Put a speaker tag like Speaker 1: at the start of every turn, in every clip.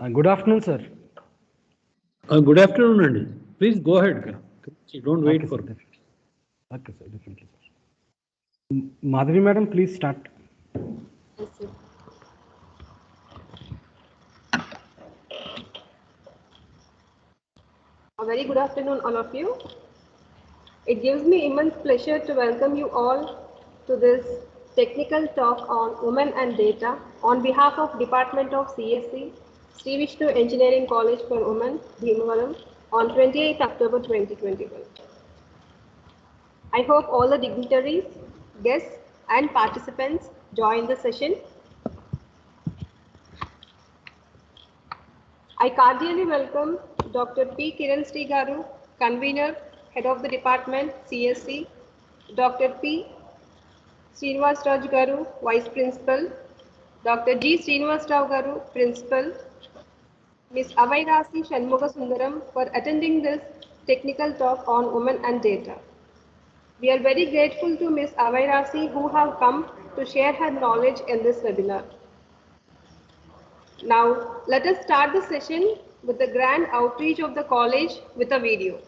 Speaker 1: Good afternoon, sir.
Speaker 2: Good afternoon, Andy. Please go ahead. Don't wait for
Speaker 1: that. Okay, sir. Definitely, sir. Madhavi, madam, please start.
Speaker 3: Yes, sir. A very good afternoon, all of you. It gives me immense pleasure to welcome you all to this technical talk on women and data on behalf of Department of CSC, Sri Vishnu Engineering College for Women, Bhimavaram, on 28 October 2021. I hope all the dignitaries, guests, and participants join the session. I cordially welcome Dr. P. Kiran Srigaru, Convener, Head of the Department, CSC, Dr. P. Srinivas Raj Garu, Vice Principal, Dr. G. Srinivas Rao Garu, Principal, Ms. Avairasi Shanmuga Sundaram for attending this technical talk on women and data. We are very grateful to Ms. Avairasi who have come to share her knowledge in this webinar. Now, let us start the session with the grand outreach of the college with a video.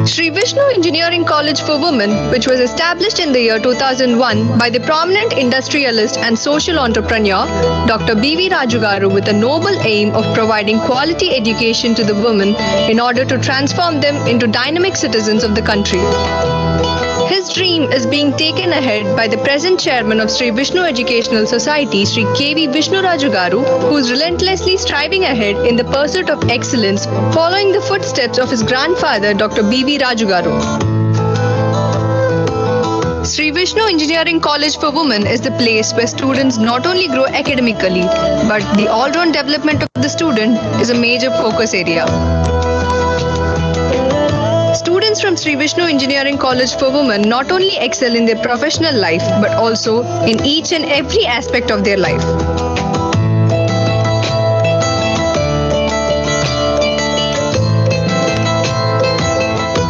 Speaker 4: Sri Vishnu Engineering College for Women, which was established in the year 2001 by the prominent industrialist and social entrepreneur Dr. B.V. Raju Garu with a noble aim of providing quality education to the women in order to transform them into dynamic citizens of the country. His dream is being taken ahead by the present chairman of Sri Vishnu Educational Society, Sri K.V. Vishnu Raju Garu, who is relentlessly striving ahead in the pursuit of excellence, following the footsteps of his grandfather, Dr. B.V. Raju Garu. Sri Vishnu Engineering College for Women is the place where students not only grow academically, but the all-round development of the student is a major focus area. Students from Sri Vishnu Engineering College for Women not only excel in their professional life, but also in each and every aspect of their life.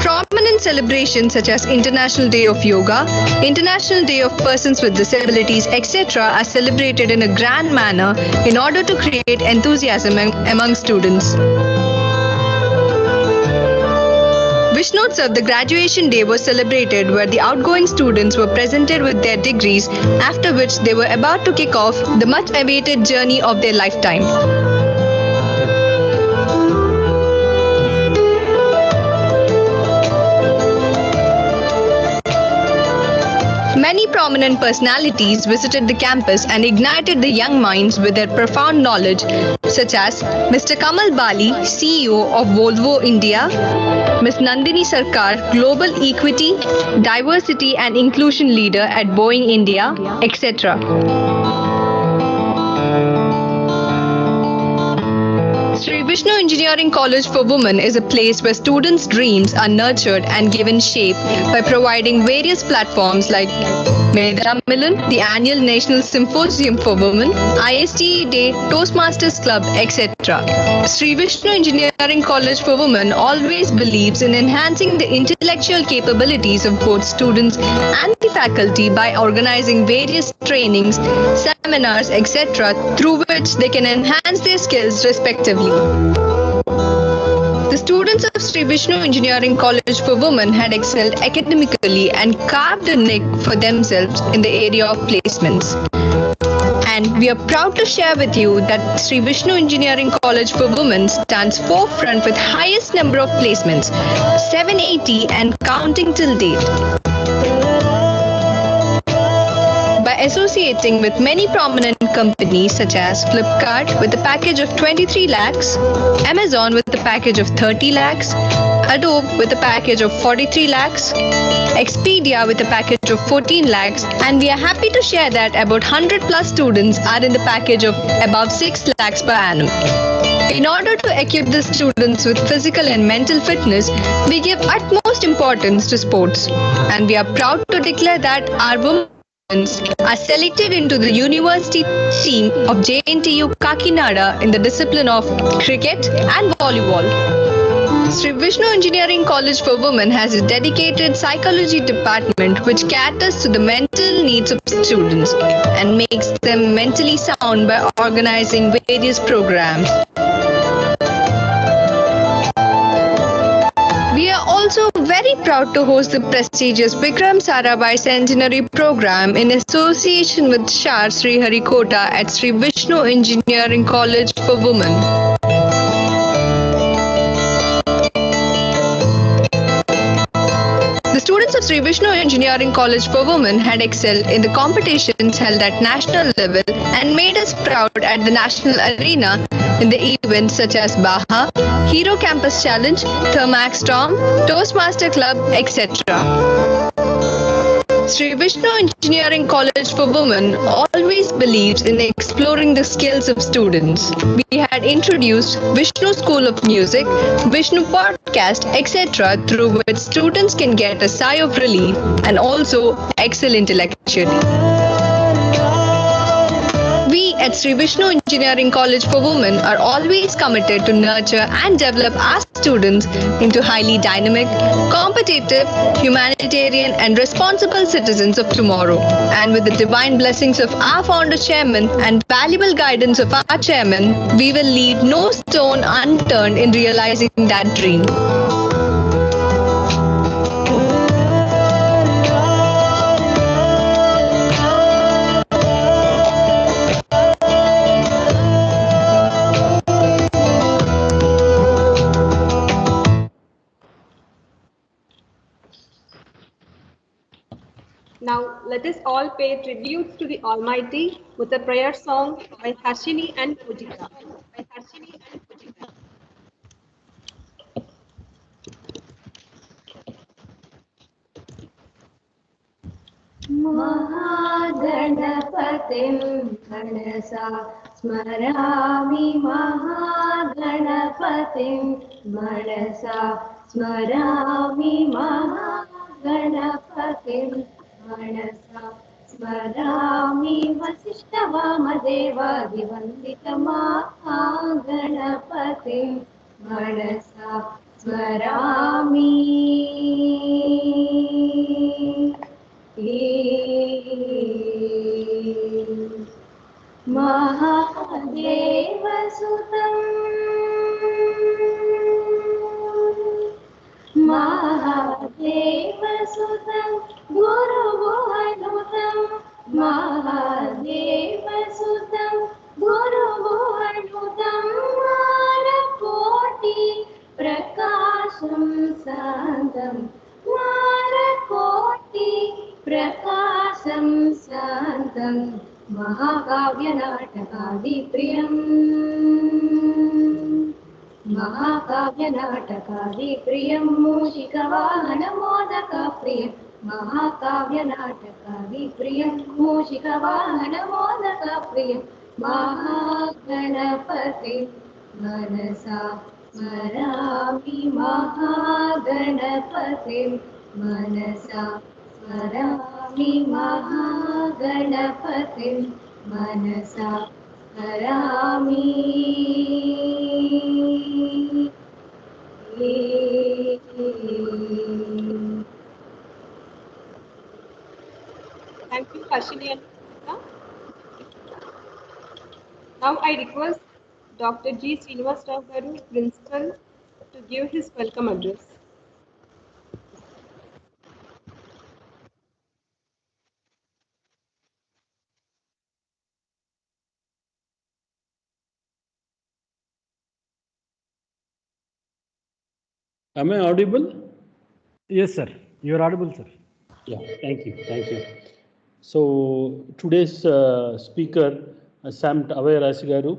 Speaker 4: Prominent celebrations such as International Day of Yoga, International Day of Persons with Disabilities, etc. are celebrated in a grand manner in order to create enthusiasm among students. Vishnotsav, the graduation day, was celebrated where the outgoing students were presented with their degrees, after which they were about to kick off the much awaited journey of their lifetime. Many prominent personalities visited the campus and ignited the young minds with their profound knowledge, such as Mr. Kamal Bali, CEO of Volvo India, Ms. Nandini Sarkar, Global Equity, Diversity and Inclusion Leader at Boeing India, etc. Sri Vishnu Engineering College for Women is a place where students' dreams are nurtured and given shape by providing various platforms like Meda Milan, the annual National Symposium for Women, ISTE Day, Toastmasters Club, etc. Sri Vishnu Engineering College for Women always believes in enhancing the intellectual capabilities of both students and the faculty by organizing various trainings, seminars, etc., through which they can enhance their skills respectively. The students of Sri Vishnu Engineering College for Women had excelled academically and carved a niche for themselves in the area of placements. And we are proud to share with you that Sri Vishnu Engineering College for Women stands forefront with highest number of placements, 780 and counting till date. By associating with many prominent companies such as Flipkart with a package of 23 lakhs, Amazon with a package of 30 lakhs, Adobe with a package of 43 lakhs, Expedia with a package of 14 lakhs, and we are happy to share that about 100 plus students are in the package of above 6 lakhs per annum. In order to equip the students with physical and mental fitness, we give utmost importance to sports. And we are proud to declare that our women are selected into the university team of JNTU Kakinada in the discipline of cricket and volleyball. Sri Vishnu Engineering College for Women has a dedicated psychology department which caters to the mental needs of students and makes them mentally sound by organizing various programs. We are also very proud to host the prestigious Vikram Sarabhai Centenary Program in association with Shar Sri Harikota at Sri Vishnu Engineering College for Women. The students of Sri Vishnu Engineering College for Women had excelled in the competitions held at national level and made us proud at the national arena in the events such as Baha, Hero Campus Challenge, Thermax Storm, Toastmaster Club, etc. Sri Vishnu Engineering College for Women always believes in exploring the skills of students. We had introduced Vishnu School of Music, Vishnu Podcast, etc. through which students can get a sigh of relief and also excel intellectually. We at Sri Vishnu Engineering College for Women are always committed to nurture and develop our students into highly dynamic, competitive, humanitarian and responsible citizens of tomorrow. And with the divine blessings of our founder chairman and valuable guidance of our chairman, we will leave no stone unturned in realizing that dream.
Speaker 3: Now, let us all pay tributes to the Almighty with a prayer song by Harshini and Pujita.
Speaker 5: महागणपतिं मनसा स्मरामि महागणपतिं मनसा स्मरामि महागणपतिं मनसा स्मरामि वसिष्ठवामदेवादिवन्दितमहागणपतिं मनसा स्मरामि महादेवसुतं महादेवसुतं गुरुवनुतं महादेवसुतं गुरुवनुतं नारकोटि प्रकाशं शान्तं नारकोटि प्रकाशं शान्तं महाकाव्यनाटकादिप्रियम् महाकाव्यनाटकादिप्रियं मूषिकवाहनमोदकप्रियं महाकाव्यनाटकादिप्रियं मूषिकवाहनमोदकप्रियं महागणपतिं मनसा स्मरामि महागणपतिं मनसा स्मरामि महागणपतिं मनसा स्मरामि
Speaker 3: Thank you, Harshini and Pujita. Now I request Dr. G. Srinivas Rao Garu, Principal, to give his welcome address.
Speaker 2: Am I audible?
Speaker 1: Yes, sir. You are audible, sir.
Speaker 2: Yeah, thank you. Thank you. So today's speaker, Sam Avay Rasigaru,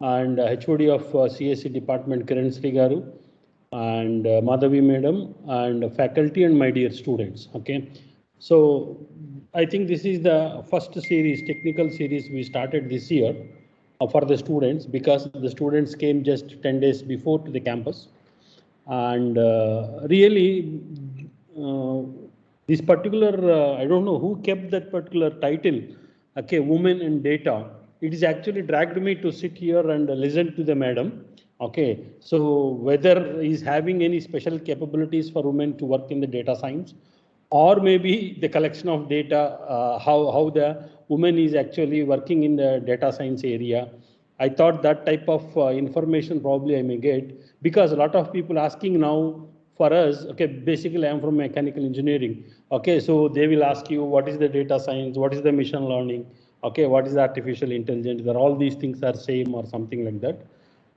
Speaker 2: and HOD of CSE Department, Kiran Sri Garu, and Madhavi Madam, and faculty and my dear students. Okay. So I think this is the first series, technical series we started this year. for the students, because the students came just 10 days before to the campus. And really, this particular, I don't know who kept that particular title, okay, Women in Data. It is actually dragged me to sit here and listen to the madam. Okay, so whether he's having any special capabilities for women to work in the data science, or maybe the collection of data, how the woman is actually working in the data science area. I thought that type of information probably I may get, because a lot of people asking now for us, okay, basically I'm from mechanical engineering. Okay, so they will ask you what is the data science, what is the machine learning, okay, what is the artificial intelligence, that all these things are same or something like that.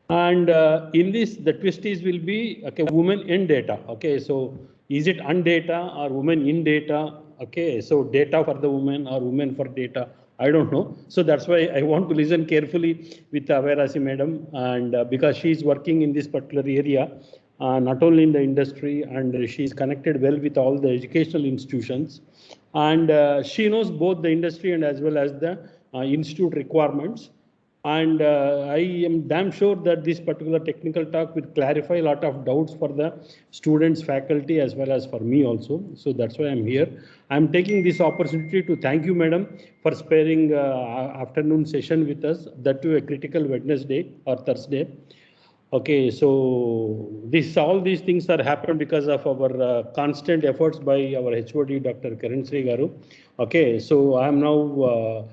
Speaker 2: And in this, the twist is will be, okay, women in data. Okay, so is it on data or women in data? Okay, so data for the women or women for data? I don't know. So that's why I want to listen carefully with Awairasi madam, and because she is working in this particular area, not only in the industry, and she is connected well with all the educational institutions, and she knows both the industry and as well as the institute requirements. And I am damn sure that this particular technical talk will clarify a lot of doubts for the students, faculty, as well as for me also. So that's why I'm here. I'm taking this opportunity to thank you, madam, for sparing afternoon session with us, that too a critical Wednesday or Thursday. Okay, so all these things are happened because of our constant efforts by our HOD, Dr. Kiran Sri Garu. Okay, so I am now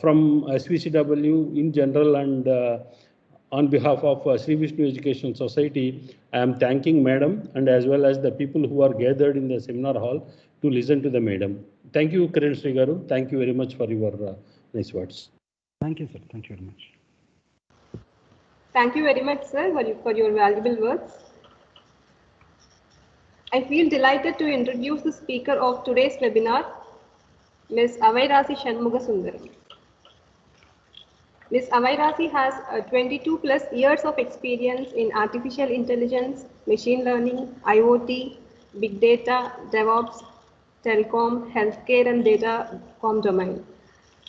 Speaker 2: from SVCW in general, and on behalf of Sri Vishnu Education Society, I am thanking madam and as well as the people who are gathered in the seminar hall to listen to the madam. Thank you, Kiran Sri Garu. Thank you very much for your nice words.
Speaker 1: Thank you, sir. Thank you very much.
Speaker 3: Thank you very much, sir, for your valuable words. I feel delighted to introduce the speaker of today's webinar, Ms. Awairasi Shanmugasundaram. Ms. Awairasi has 22 plus years of experience in artificial intelligence, machine learning, IoT, big data, DevOps, telecom, healthcare and datacom domain.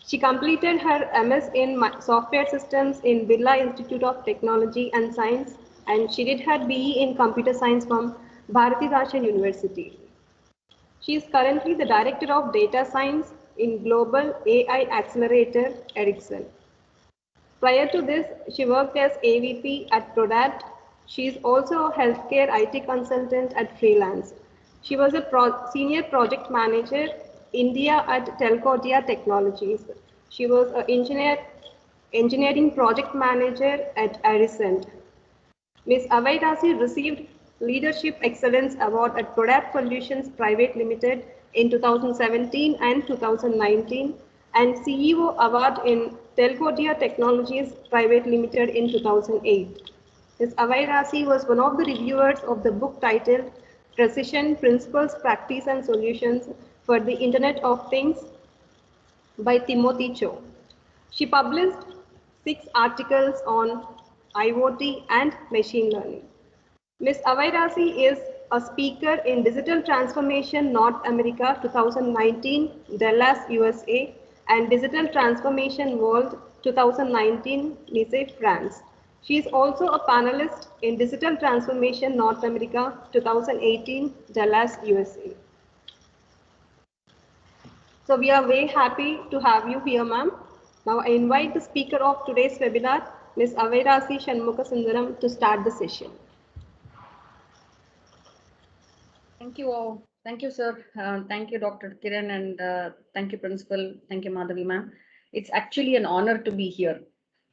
Speaker 3: She completed her MS in software systems in Birla Institute of Technology and Science, and she did her BE in computer science from Bharati Darshan University. She is currently the Director of Data Science in Global AI Accelerator, Ericsson. Prior to this, she worked as AVP at Prodat. She is also a healthcare IT consultant at Freelance. She was a senior project manager India at Telcordia Technologies. She was an engineering project manager at Arisent. Ms. Awairasi received Leadership Excellence Award at Prodap Solutions Private Limited in 2017 and 2019, and CEO Award in Telcordia Technologies Private Limited in 2008. Ms. Awairasi was one of the reviewers of the book titled Precision Principles, Practice and Solutions for the Internet of Things by Timothy Cho. She published 6 articles on IoT and machine learning. Ms. Awairasi is a speaker in Digital Transformation North America 2019, Dallas, USA, and Digital Transformation World 2019, Nice, France. She is also a panelist in Digital Transformation North America 2018, Dallas, USA. So we are very happy to have you here, ma'am. Now I invite the speaker of today's webinar, Ms. Awairasi Shanmugasundaram, to start the session.
Speaker 6: Thank you all. Thank you, sir. Thank you, Dr. Kiran, and thank you, Principal. Thank you, Madhavi, ma'am. It's actually an honor to be here.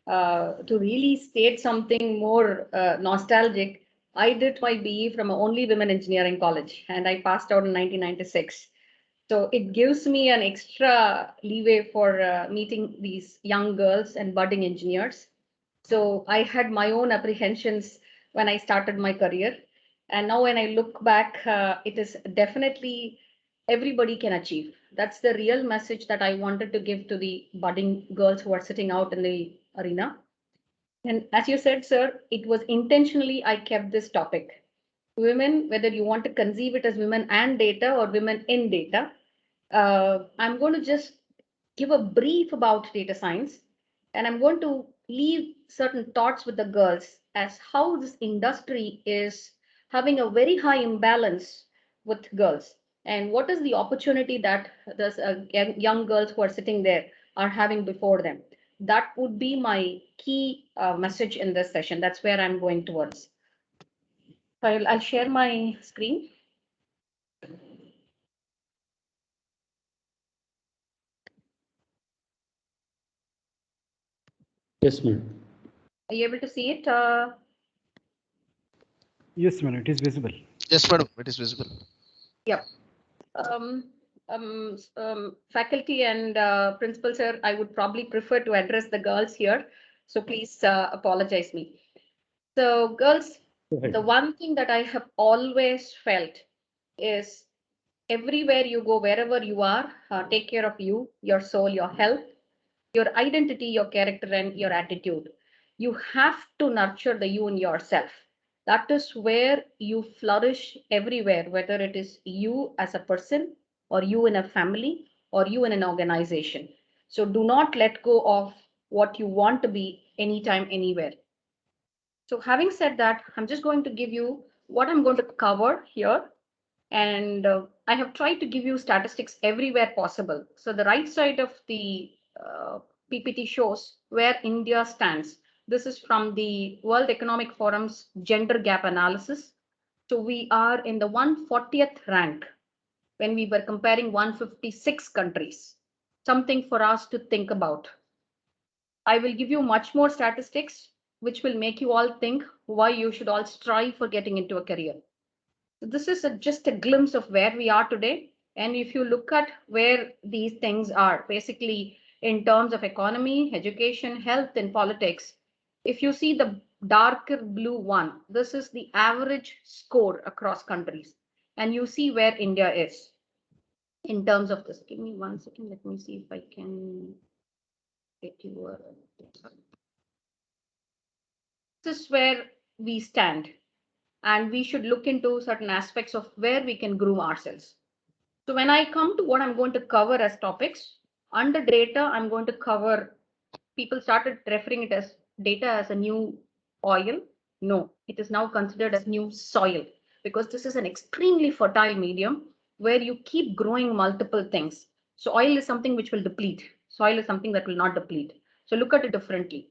Speaker 6: To really state something more nostalgic, I did my BE from Only Women Engineering College, and I passed out in 1996. So it gives me an extra leeway for meeting these young girls and budding engineers. So I had my own apprehensions when I started my career. And now when I look back, it is definitely everybody can achieve. That's the real message that I wanted to give to the budding girls who are sitting out in the arena. And as you said, sir, it was intentionally I kept this topic. Women, whether you want to conceive it as women and data or women in data, I'm going to just give a brief about data science, and I'm going to leave certain thoughts with the girls as how this industry is having a very high imbalance with girls, and what is the opportunity that those young girls who are sitting there are having before them. That would be my key message in this session. That's where I'm going towards. So I'll share my screen.
Speaker 2: Yes, ma'am.
Speaker 6: Are you able to see it?
Speaker 1: Yes, madam, it is visible.
Speaker 7: Yes, madam, it is visible.
Speaker 6: Yep. Faculty and principal sir, I would probably prefer to address the girls here. So please apologize me. So girls,
Speaker 2: Go ahead.
Speaker 6: the one thing that I have always felt is everywhere you go, wherever you are, take care of you, your soul, your health, your identity, your character, and your attitude. You have to nurture the you in yourself. That is where you flourish everywhere, whether it is you as a person, or you in a family, or you in an organization. So do not let go of what you want to be anytime, anywhere. So having said that, I'm just going to give you what I'm going to cover here. And I have tried to give you statistics everywhere possible. So the right side of the PPT shows where India stands. This is from the World Economic Forum's gender gap analysis. So we are in the 140th rank when we were comparing 156 countries. Something for us to think about. I will give you much more statistics, which will make you all think why you should all strive for getting into a career. So this is just a glimpse of where we are today. And if you look at where these things are, basically in terms of economy, education, health, and politics, if you see the darker blue one, this is the average score across countries. And you see where India is in terms of this. Give me 1 second. Let me see if I can get you a. This is where we stand. And we should look into certain aspects of where we can groom ourselves. So when I come to what I'm going to cover as topics, under data, I'm going to cover, people started referring it as data as a new oil. No, it is now considered as new soil, because this is an extremely fertile medium where you keep growing multiple things. So oil is something which will deplete. Soil is something that will not deplete. So look at it differently.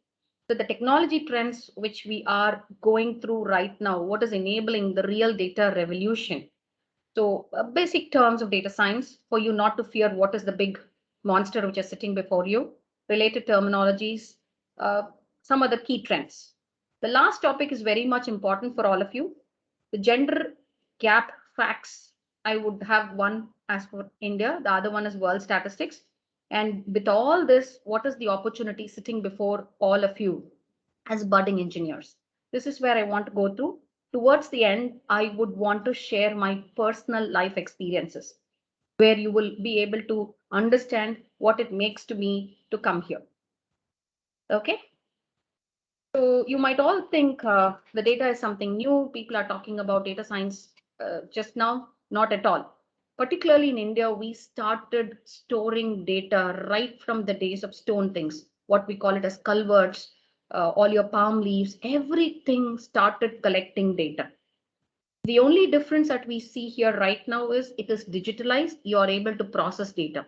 Speaker 6: So the technology trends which we are going through right now, what is enabling the real data revolution? So basic terms of data science for you not to fear what is the big monster which is sitting before you, related terminologies, some other key trends. The last topic is very much important for all of you. The gender gap facts, I would have one as for India, the other one is world statistics. And with all this, what is the opportunity sitting before all of you as budding engineers? This is where I want to go through. Towards the end, I would want to share my personal life experiences, where you will be able to understand what it makes to me to come here. Okay. So you might all think the data is something new. People are talking about data science just now. Not at all. Particularly in India, we started storing data right from the days of stone things, what we call it as culverts, all your palm leaves, everything started collecting data. The only difference that we see here right now is it is digitalized. You are able to process data.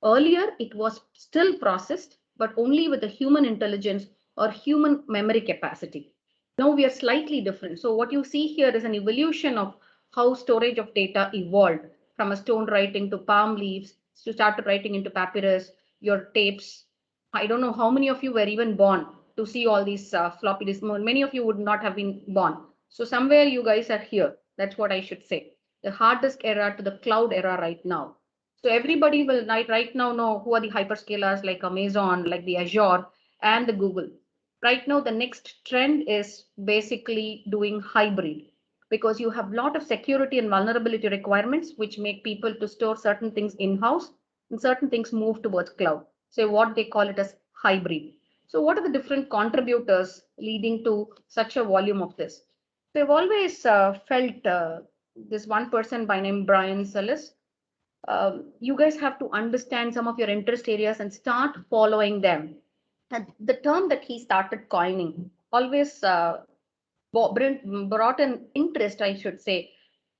Speaker 6: Earlier, it was still processed, but only with a human intelligence or human memory capacity. Now we are slightly different. So what you see here is an evolution of how storage of data evolved from a stone writing to palm leaves to start writing into papyrus, your tapes. I don't know how many of you were even born to see all these floppy disks. Many of you would not have been born. So somewhere you guys are here. That's what I should say. The hard disk era to the cloud era right now. So everybody will right now know who are the hyperscalers like Amazon, like the Azure and the Google. Right now, the next trend is basically doing hybrid, because you have a lot of security and vulnerability requirements, which make people to store certain things in-house and certain things move towards cloud. So what they call it as hybrid. So what are the different contributors leading to such a volume of this? So I've always felt this one person by name Brian Sellis. You guys have to understand some of your interest areas and start following them. And the term that he started coining always brought an interest, I should say,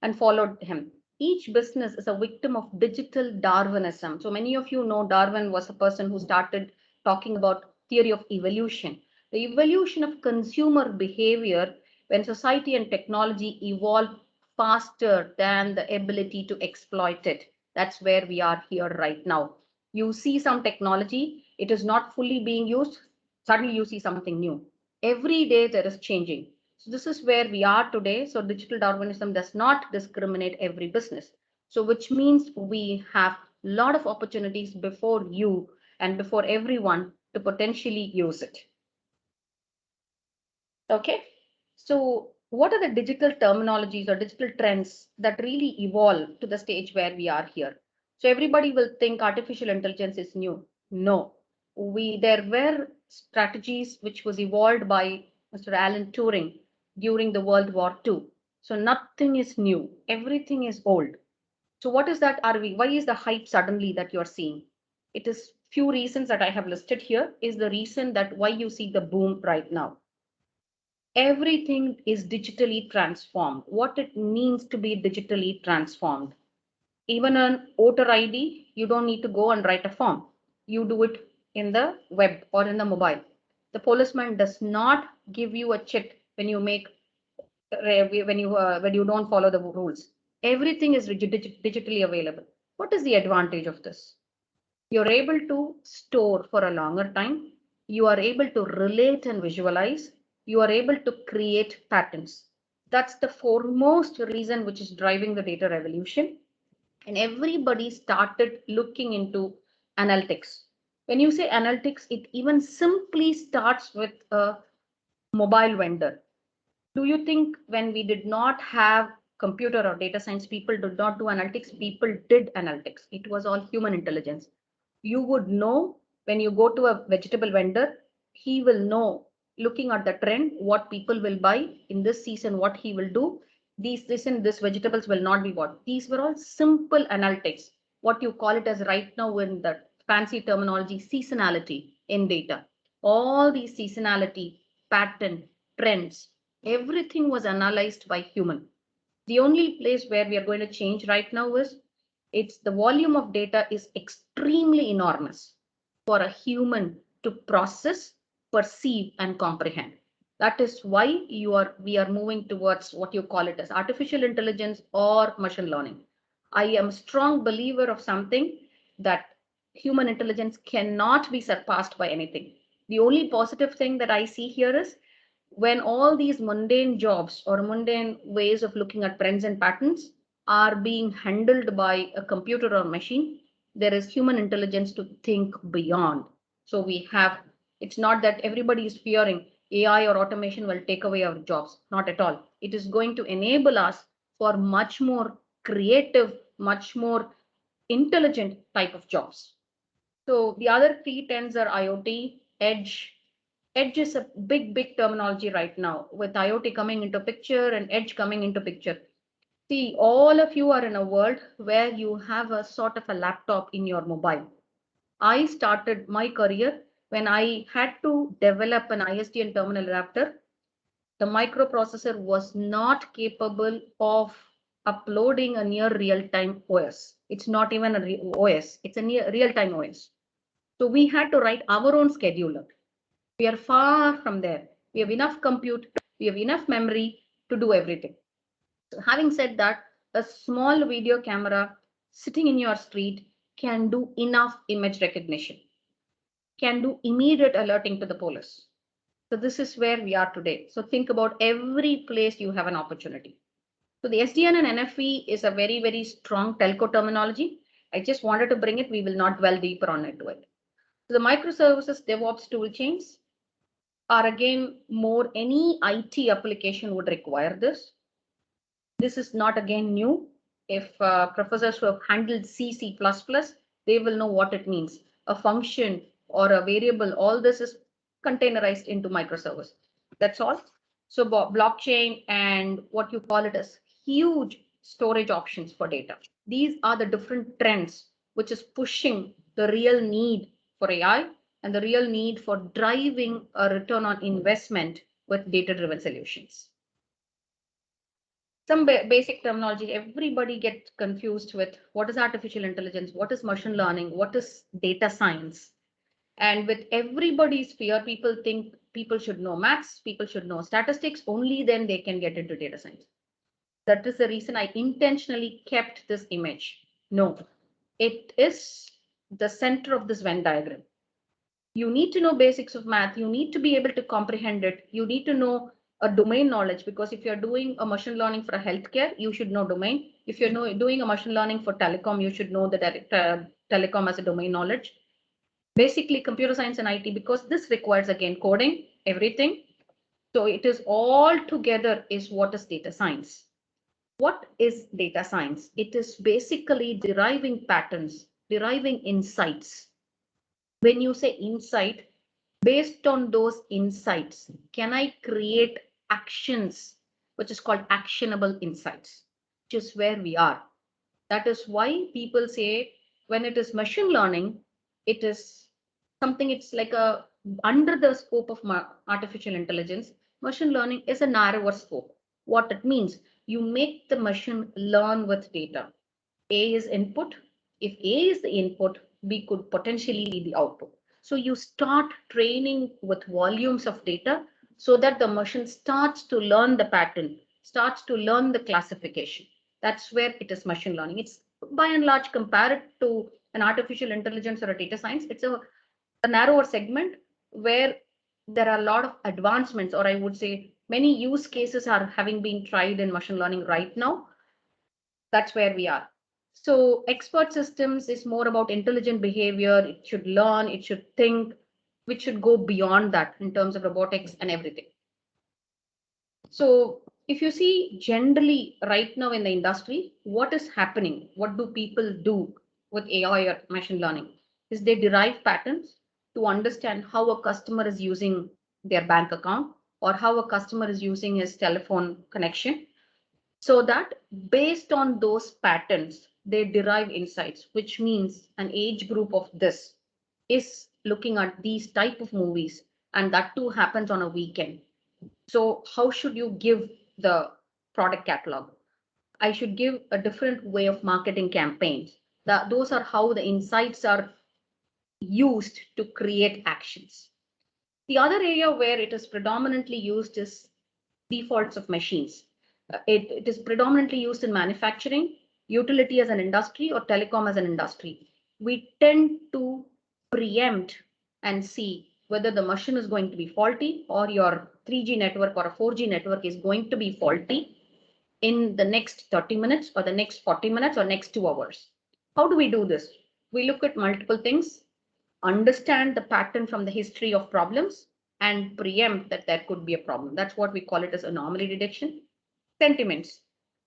Speaker 6: and followed him. Each business is a victim of digital Darwinism. So many of you know Darwin was a person who started talking about theory of evolution. The evolution of consumer behavior when society and technology evolve faster than the ability to exploit it. That's where we are here right now. You see some technology, it is not fully being used, suddenly you see something new. Every day there is changing. So this is where we are today. So digital Darwinism does not discriminate every business. So which means we have a lot of opportunities before you and before everyone to potentially use it. Okay. So what are the digital terminologies or digital trends that really evolve to the stage where we are here? So everybody will think artificial intelligence is new. No, there were strategies which was evolved by Mr. Alan Turing during the World War II. So nothing is new. Everything is old. So what is that? Why is the hype suddenly that you're seeing? It is few reasons that I have listed here is the reason that why you see the boom right now. Everything is digitally transformed. What it means to be digitally transformed. Even an voter ID, you don't need to go and write a form. You do it in the web or in the mobile. The policeman does not give you a chit when you make when you don't follow the rules. Everything is digitally available. What is the advantage of this? You're able to store for a longer time. You are able to relate and visualize. You are able to create patterns. That's the foremost reason which is driving the data revolution. And everybody started looking into analytics. When you say analytics, it even simply starts with a mobile vendor. Do you think when we did not have computer or data science, people did not do analytics? People did analytics. It was all human intelligence. You would know when you go to a vegetable vendor, he will know looking at the trend, what people will buy in this season, what he will do. This vegetables will not be bought. These were all simple analytics. What you call it as right now in the fancy terminology, seasonality in data. All these seasonality, pattern, trends, everything was analyzed by human. The only place where we are going to change right now is it's the volume of data is extremely enormous for a human to process, perceive, and comprehend. That is why we are moving towards what you call it as artificial intelligence or machine learning. I am a strong believer of something that human intelligence cannot be surpassed by anything. The only positive thing that I see here is when all these mundane jobs or mundane ways of looking at trends and patterns are being handled by a computer or machine, there is human intelligence to think beyond. So we have, it's not that everybody is fearing AI or automation will take away our jobs. Not at all. It is going to enable us for much more creative, much more intelligent type of jobs. So the other three trends are IoT, edge. Edge is a big terminology right now with IoT coming into picture and edge coming into picture. See, all of you are in a world where you have a sort of a laptop in your mobile. I started my career when I had to develop an ISDN terminal adapter. The microprocessor was not capable of uploading a near real-time OS. It's not even a OS, it's a near real-time OS. So we had to write our own scheduler. We are far from there. We have enough compute, we have enough memory to do everything. So having said that, a small video camera sitting in your street can do enough image recognition, can do immediate alerting to the police. So this is where we are today. So think about every place you have an opportunity. So the SDN and NFV is a very strong telco terminology. I just wanted to bring it. We will not dwell deeper on it. So the microservices DevOps tool chains are again more any IT application would require this. This is not again new. If professors who have handled C++, they will know what it means. A function or a variable, all this is containerized into microservice. That's all. So blockchain and what you call it as huge storage options for data. These are the different trends which is pushing the real need for AI and the real need for driving a return on investment with data-driven solutions. Some basic terminology, everybody gets confused with what is artificial intelligence, what is machine learning, what is data science. And with everybody's fear, people think people should know maths, people should know statistics, only then they can get into data science. That is the reason I intentionally kept this image. No, it is the center of this Venn diagram. You need to know basics of math. You need to be able to comprehend it. You need to know a domain knowledge, because if you're doing a machine learning for a healthcare, you should know domain. If you're doing a machine learning for telecom, you should know the telecom as a domain knowledge. Basically computer science and IT, because this requires again coding, everything. So it is all together is what is data science. What is data science? It is basically deriving patterns, deriving insights. When you say insight, based on those insights, can I create actions, which is called actionable insights, which is where we are. That is why people say when it is machine learning, it is something, it's like a under the scope of artificial intelligence. Machine learning is a narrower scope. What it means, you make the machine learn with data. A is input. If A is the input, B could potentially be the output. So you start training with volumes of data so that the machine starts to learn the pattern, starts to learn the classification. That's where it is machine learning. It's by and large compared to an artificial intelligence or a data science. It's a narrower segment where there are a lot of advancements, or I would say many use cases are having been tried in machine learning right now. That's where we are. So expert systems is more about intelligent behavior. It should learn, it should think, which should go beyond that in terms of robotics and everything. So if you see generally right now in the industry, what is happening? What do people do with AI or machine learning? Is they derive patterns to understand how a customer is using their bank account or how a customer is using his telephone connection, so that based on those patterns, they derive insights, which means an age group of this is looking at these type of movies, and that too happens on a weekend. So how should you give the product catalog? I should give a different way of marketing campaigns. Those are how the insights are used to create actions. The other area where it is predominantly used is defaults of machines. It is predominantly used in manufacturing, utility as an industry, or telecom as an industry. We tend to preempt and see whether the machine is going to be faulty or your 3G network or a 4G network is going to be faulty in the next 30 minutes or the next 40 minutes or next 2 hours. How do we do this? We look at multiple things, understand the pattern from the history of problems, and preempt that there could be a problem. That's what we call it as anomaly detection. Sentiments.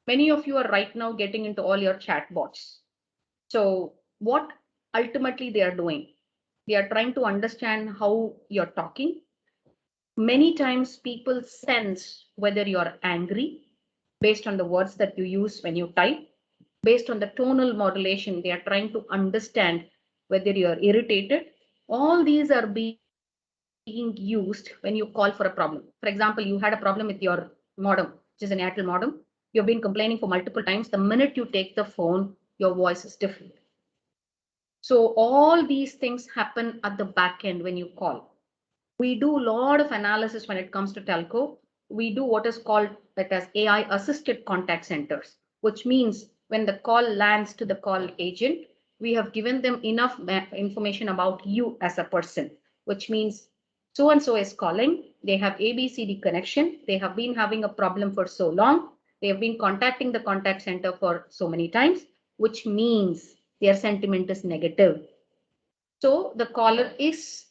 Speaker 6: Many of you are right now getting into all your chat bots. So what ultimately they are doing, they are trying to understand how you're talking. Many times people sense whether you're angry based on the words that you use when you type. Based on the tonal modulation, they are trying to understand whether you're irritated. All these are being used when you call for a problem. For example, you had a problem with your modem, which is an Airtel modem. You've been complaining for multiple times. The minute you take the phone, your voice is different. So all these things happen at the back end when you call. We do a lot of analysis when it comes to telco. We do what is called as AI assisted contact centers, which means when the call lands to the call agent, we have given them enough information about you as a person, which means so and so is calling. They have ABCD connection. They have been having a problem for so long. They have been contacting the contact center for so many times, which means their sentiment is negative. So the caller is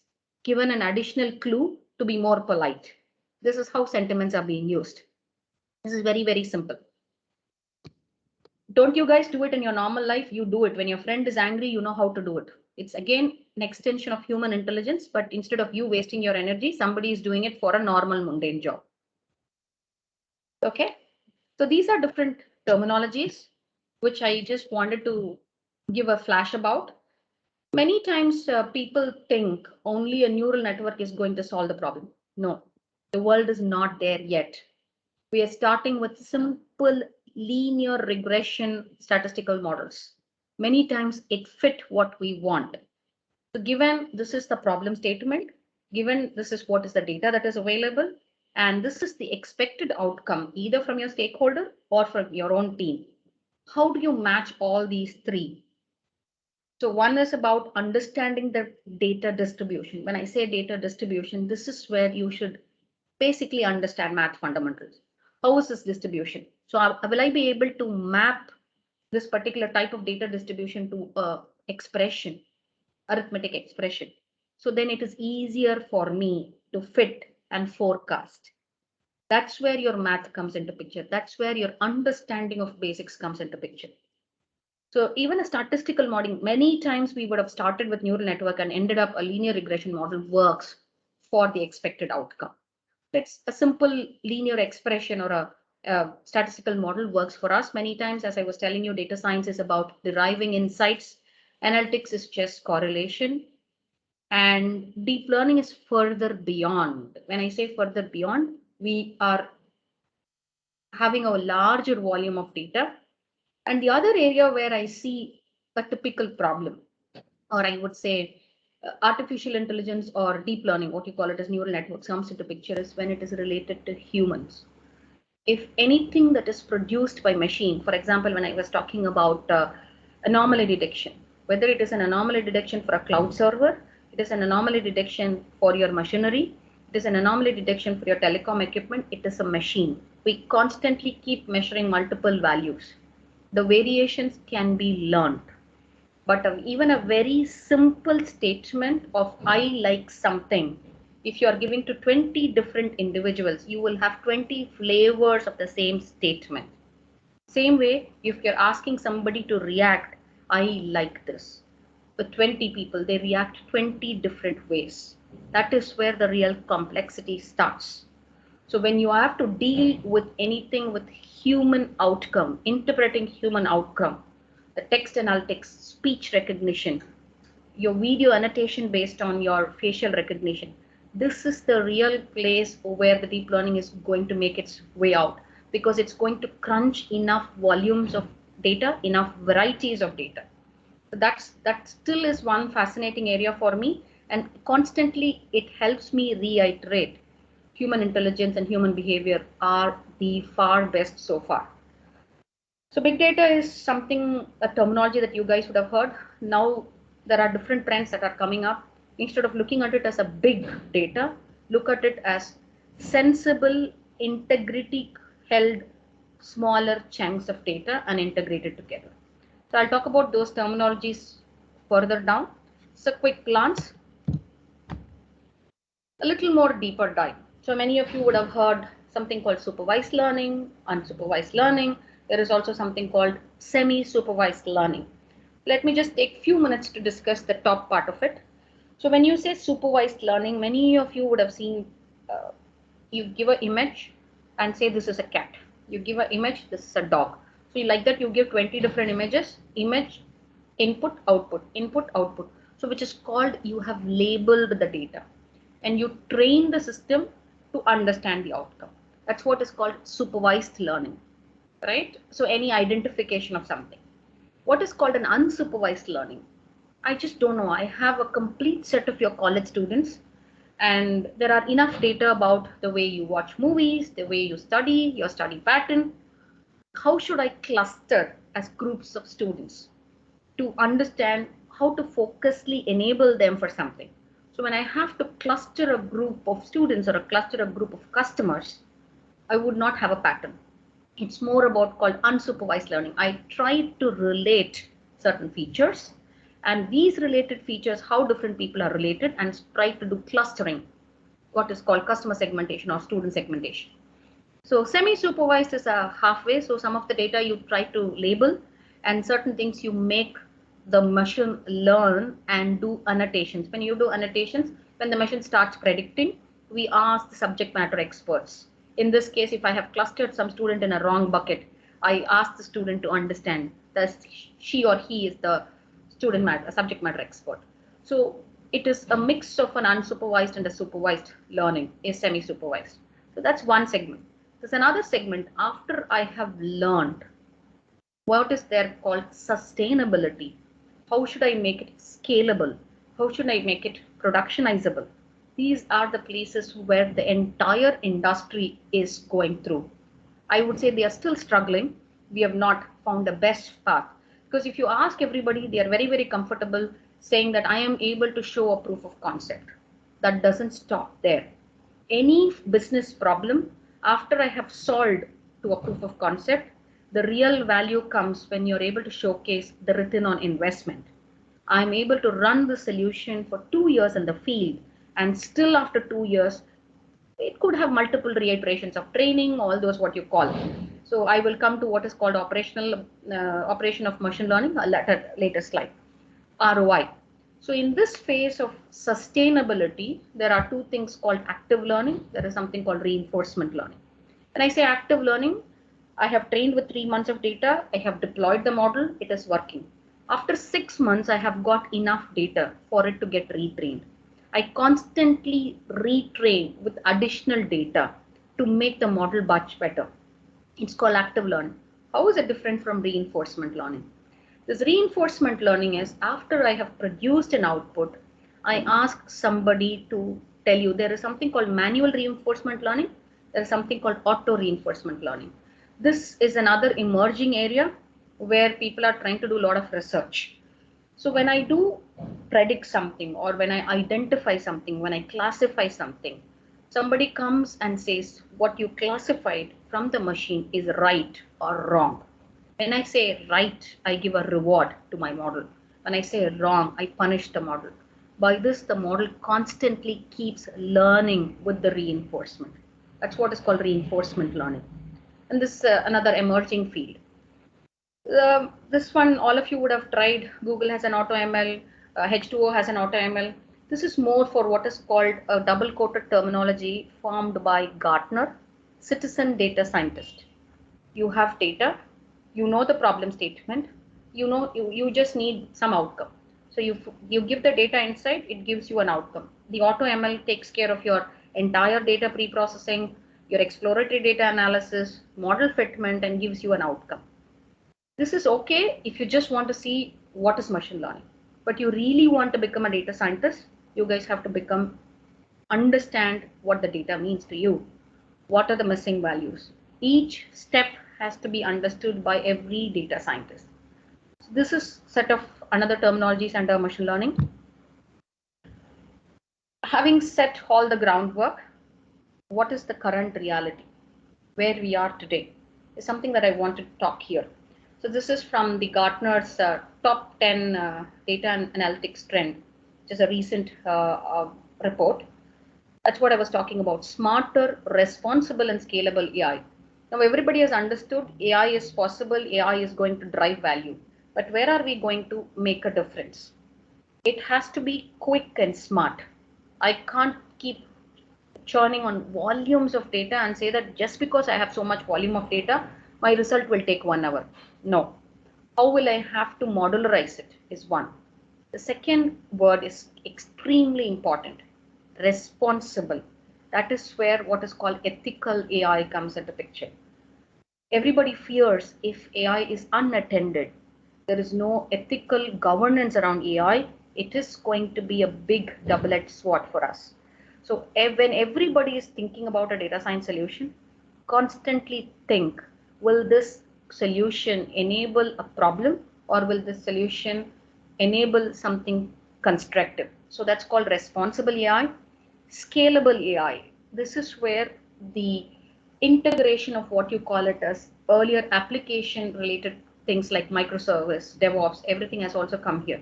Speaker 6: given an additional clue to be more polite. This is how sentiments are being used. This is very, very simple. Don't you guys do it in your normal life? You do it. When your friend is angry, you know how to do it. It's again an extension of human intelligence, but instead of you wasting your energy, somebody is doing it for a normal mundane job. Okay. So these are different terminologies, which I just wanted to give a flash about. Many times people think only a neural network is going to solve the problem. No, the world is not there yet. We are starting with simple linear regression statistical models. Many times it fit what we want. So given this is the problem statement, given this is what is the data that is available, and this is the expected outcome either from your stakeholder or from your own team, how do you match all these three? So one is about understanding the data distribution. When I say data distribution, this is where you should basically understand math fundamentals. How is this distribution? So will I be able to map this particular type of data distribution to a expression, arithmetic expression? So then it is easier for me to fit and forecast. That's where your math comes into picture. That's where your understanding of basics comes into picture. So even a statistical modeling, many times we would have started with neural network and ended up a linear regression model works for the expected outcome. It's a simple linear expression or a statistical model works for us. Many times, as I was telling you, data science is about deriving insights. Analytics is just correlation. And deep learning is further beyond. When I say further beyond, we are having a larger volume of data. And the other area where I see a typical problem, or I would say artificial intelligence or deep learning, what you call it as neural networks, comes into picture is when it is related to humans. If anything that is produced by machine, for example, when I was talking about anomaly detection, whether it is an anomaly detection for a cloud server, it is an anomaly detection for your machinery, it is an anomaly detection for your telecom equipment, it is a machine. We constantly keep measuring multiple values. The variations can be learned. But even a very simple statement of I like something, if you are giving to 20 different individuals, you will have 20 flavors of the same statement. Same way, if you're asking somebody to react, I like this. With 20 people, they react 20 different ways. That is where the real complexity starts. So when you have to deal with anything with human outcome, interpreting human outcome, the text analytics, speech recognition, your video annotation based on your facial recognition, this is the real place where the deep learning is going to make its way out, because it's going to crunch enough volumes of data, enough varieties of data. So that still is one fascinating area for me, and constantly it helps me reiterate human intelligence and human behavior are the far best so far. So big data is something, a terminology that you guys would have heard. Now there are different trends that are coming up. Instead of looking at it as a big data, look at it as sensible, integrity held smaller chunks of data and integrated together. So I'll talk about those terminologies further down. So quick glance, a little more deeper dive. So many of you would have heard something called supervised learning, unsupervised learning. There is also something called semi-supervised learning. Let me just take a few minutes to discuss the top part of it. So when you say supervised learning, many of you would have seen you give an image and say this is a cat. You give an image, this is a dog. So like that, you give 20 different images, image, input, output, input, output. So which is called, you have labeled the data and you train the system to understand the outcome. That's what is called supervised learning, right? So any identification of something. What is called an unsupervised learning? I just don't know. I have a complete set of your college students, and there are enough data about the way you watch movies, the way you study, your study pattern. How should I cluster as groups of students to understand how to focusly enable them for something? So when I have to cluster a group of students or a cluster a group of customers, I would not have a pattern. It's more about called unsupervised learning. I try to relate certain features, and these related features, how different people are related, and try to do clustering, what is called customer segmentation or student segmentation. So semi-supervised is a halfway. So some of the data you try to label, and certain things you make the machine learn and do annotations. When you do annotations, when the machine starts predicting, we ask the subject matter experts. In this case, if I have clustered some student in a wrong bucket, I ask the student to understand that she or he is the subject matter expert. So it is a mix of an unsupervised and a supervised learning, a semi-supervised. So that's one segment. There's another segment after I have learned what is there called sustainability. How should I make it scalable? How should I make it productionizable? These are the places where the entire industry is going through. I would say they are still struggling. We have not found the best path. Because if you ask everybody, they are very, very comfortable saying that I am able to show a proof of concept. That doesn't stop there. Any business problem, after I have solved to a proof of concept, the real value comes when you're able to showcase the return on investment. I'm able to run the solution for 2 years in the field, and still after 2 years, it could have multiple reiterations of training, all those what you call. So I will come to what is called operation of machine learning, a later slide. ROI. So in this phase of sustainability, there are two things called active learning. There is something called reinforcement learning. When I say active learning, I have trained with 3 months of data. I have deployed the model. It is working. After 6 months, I have got enough data for it to get retrained. I constantly retrain with additional data to make the model much better. It's called active learning. How is it different from reinforcement learning? This reinforcement learning is after I have produced an output, I ask somebody to tell you there is something called manual reinforcement learning. There is something called auto reinforcement learning. This is another emerging area where people are trying to do a lot of research. So when I do predict something, or when I identify something, when I classify something, somebody comes and says what you classified from the machine is right or wrong. When I say right, I give a reward to my model. When I say wrong, I punish the model. By this, the model constantly keeps learning with the reinforcement. That's what is called reinforcement learning. And this is another emerging field. This one, all of you would have tried. Google has an AutoML, H2O has an AutoML. This is more for what is called a double-quoted terminology formed by Gartner, citizen data scientist. You have data, you know the problem statement, you just need some outcome. So you give the data inside, it gives you an outcome. The AutoML takes care of your entire data pre-processing, your exploratory data analysis, model fitment, and gives you an outcome. This is okay if you just want to see what is machine learning, but you really want to become a data scientist, you guys have to understand what the data means to you. What are the missing values? Each step has to be understood by every data scientist. So this is set of another terminologies under machine learning. Having set all the groundwork, what is the current reality? Where we are today is something that I want to talk here. So this is from the Gartner's top 10 data analytics trend, which is a recent report. That's what I was talking about. Smarter, responsible, and scalable AI. Now everybody has understood AI is possible, AI is going to drive value. But where are we going to make a difference? It has to be quick and smart. I can't keep churning on volumes of data and say that just because I have so much volume of data, my result will take 1 hour. No. How will I have to modularize it is one. The second word is extremely important. Responsible. That is where what is called ethical AI comes into picture. Everybody fears if AI is unattended, there is no ethical governance around AI, it is going to be a big double-edged sword for us. So when everybody is thinking about a data science solution, constantly think, will this solution enable a problem, or will this solution enable something constructive? So that's called responsible AI. Scalable AI. This is where the integration of what you call it as earlier application related things like microservice, DevOps, everything has also come here.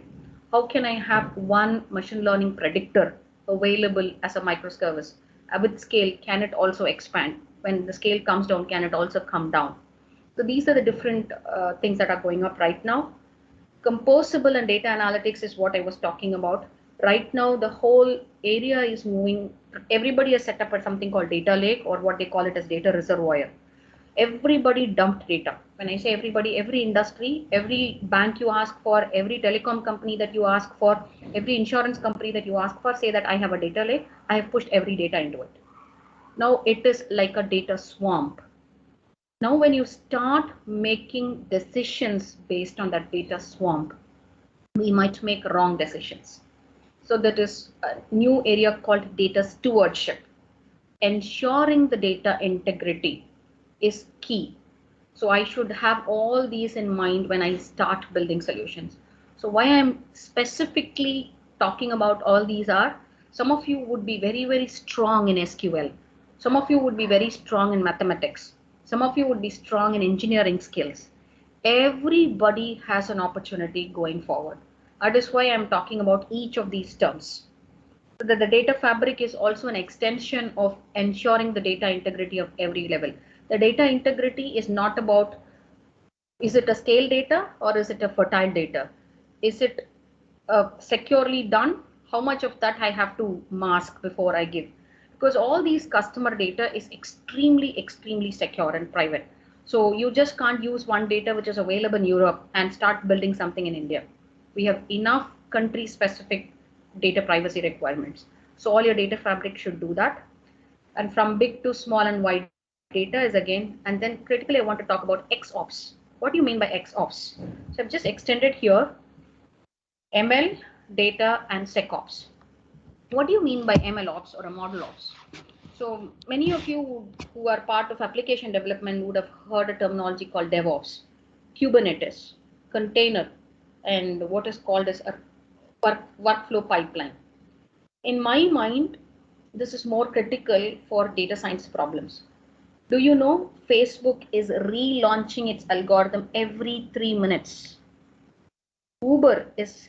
Speaker 6: How can I have one machine learning predictor available as a microservice? With scale, can it also expand? When the scale comes down, can it also come down? So these are the different things that are going up right now. Composable and data analytics is what I was talking about. Right now, the whole area is moving. Everybody has set up something called data lake, or what they call it as data reservoir. everybody dumped data. When I say everybody, every industry, every bank you ask for, every telecom company that you ask for, every insurance company that you ask for, say that I have a data lake, I have pushed every data into it. Now it is like a data swamp. Now when you start making decisions based on that data swamp, we might make wrong decisions. So that is a new area called data stewardship. Ensuring the data integrity is key. So I should have all these in mind when I start building solutions. So why I'm specifically talking about all these are, some of you would be very, very strong in SQL. Some of you would be very strong in mathematics. Some of you would be strong in engineering skills. Everybody has an opportunity going forward. That is why I'm talking about each of these terms. So that the data fabric is also an extension of ensuring the data integrity of every level. The data integrity is not about, is it a stale data or is it a fertile data? Is it securely done? How much of that I have to mask before I give? Because all these customer data is extremely, extremely secure and private. So you just can't use one data which is available in Europe and start building something in India. We have enough country specific data privacy requirements. So all your data fabric should do that. And from big to small and wide data is again, and then critically I want to talk about XOps. What do you mean by XOps? So I've just extended here ML, data, and SecOps. What do you mean by ML ops or a model ops? So many of you who are part of application development would have heard a terminology called DevOps, Kubernetes, container, and what is called as a workflow pipeline. In my mind, this is more critical for data science problems. Do you know Facebook is relaunching its algorithm every 3 minutes? Uber is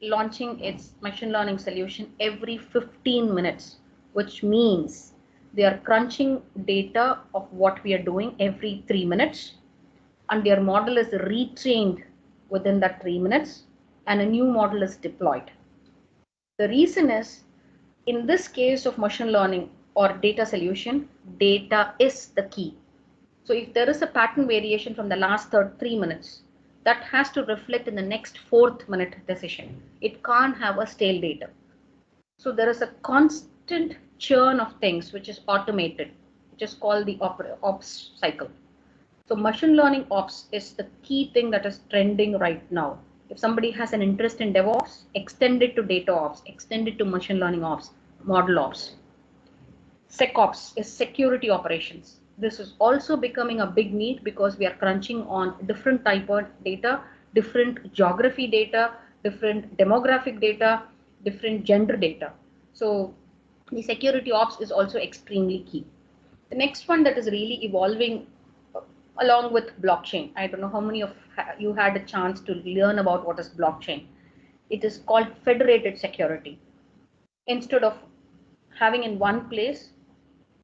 Speaker 6: launching its machine learning solution every 15 minutes, which means they are crunching data of what we are doing every 3 minutes, and their model is retrained within that 3 minutes, and a new model is deployed. The reason is, in this case of machine learning or data solution, data is the key. So if there is a pattern variation from the last 3 minutes, that has to reflect in the next 4th minute decision. It can't have a stale data. So there is a constant churn of things which is automated, which is called the ops cycle. So machine learning ops is the key thing that is trending right now. If somebody has an interest in DevOps, extend it to data ops, extend it to machine learning ops, model ops. SecOps is security operations. This is also becoming a big need because we are crunching on different type of data, different geography data, different demographic data, different gender data. So the security ops is also extremely key. The next one that is really evolving along with blockchain. I don't know how many of you had a chance to learn about what is blockchain. It is called federated security. Instead of having in one place,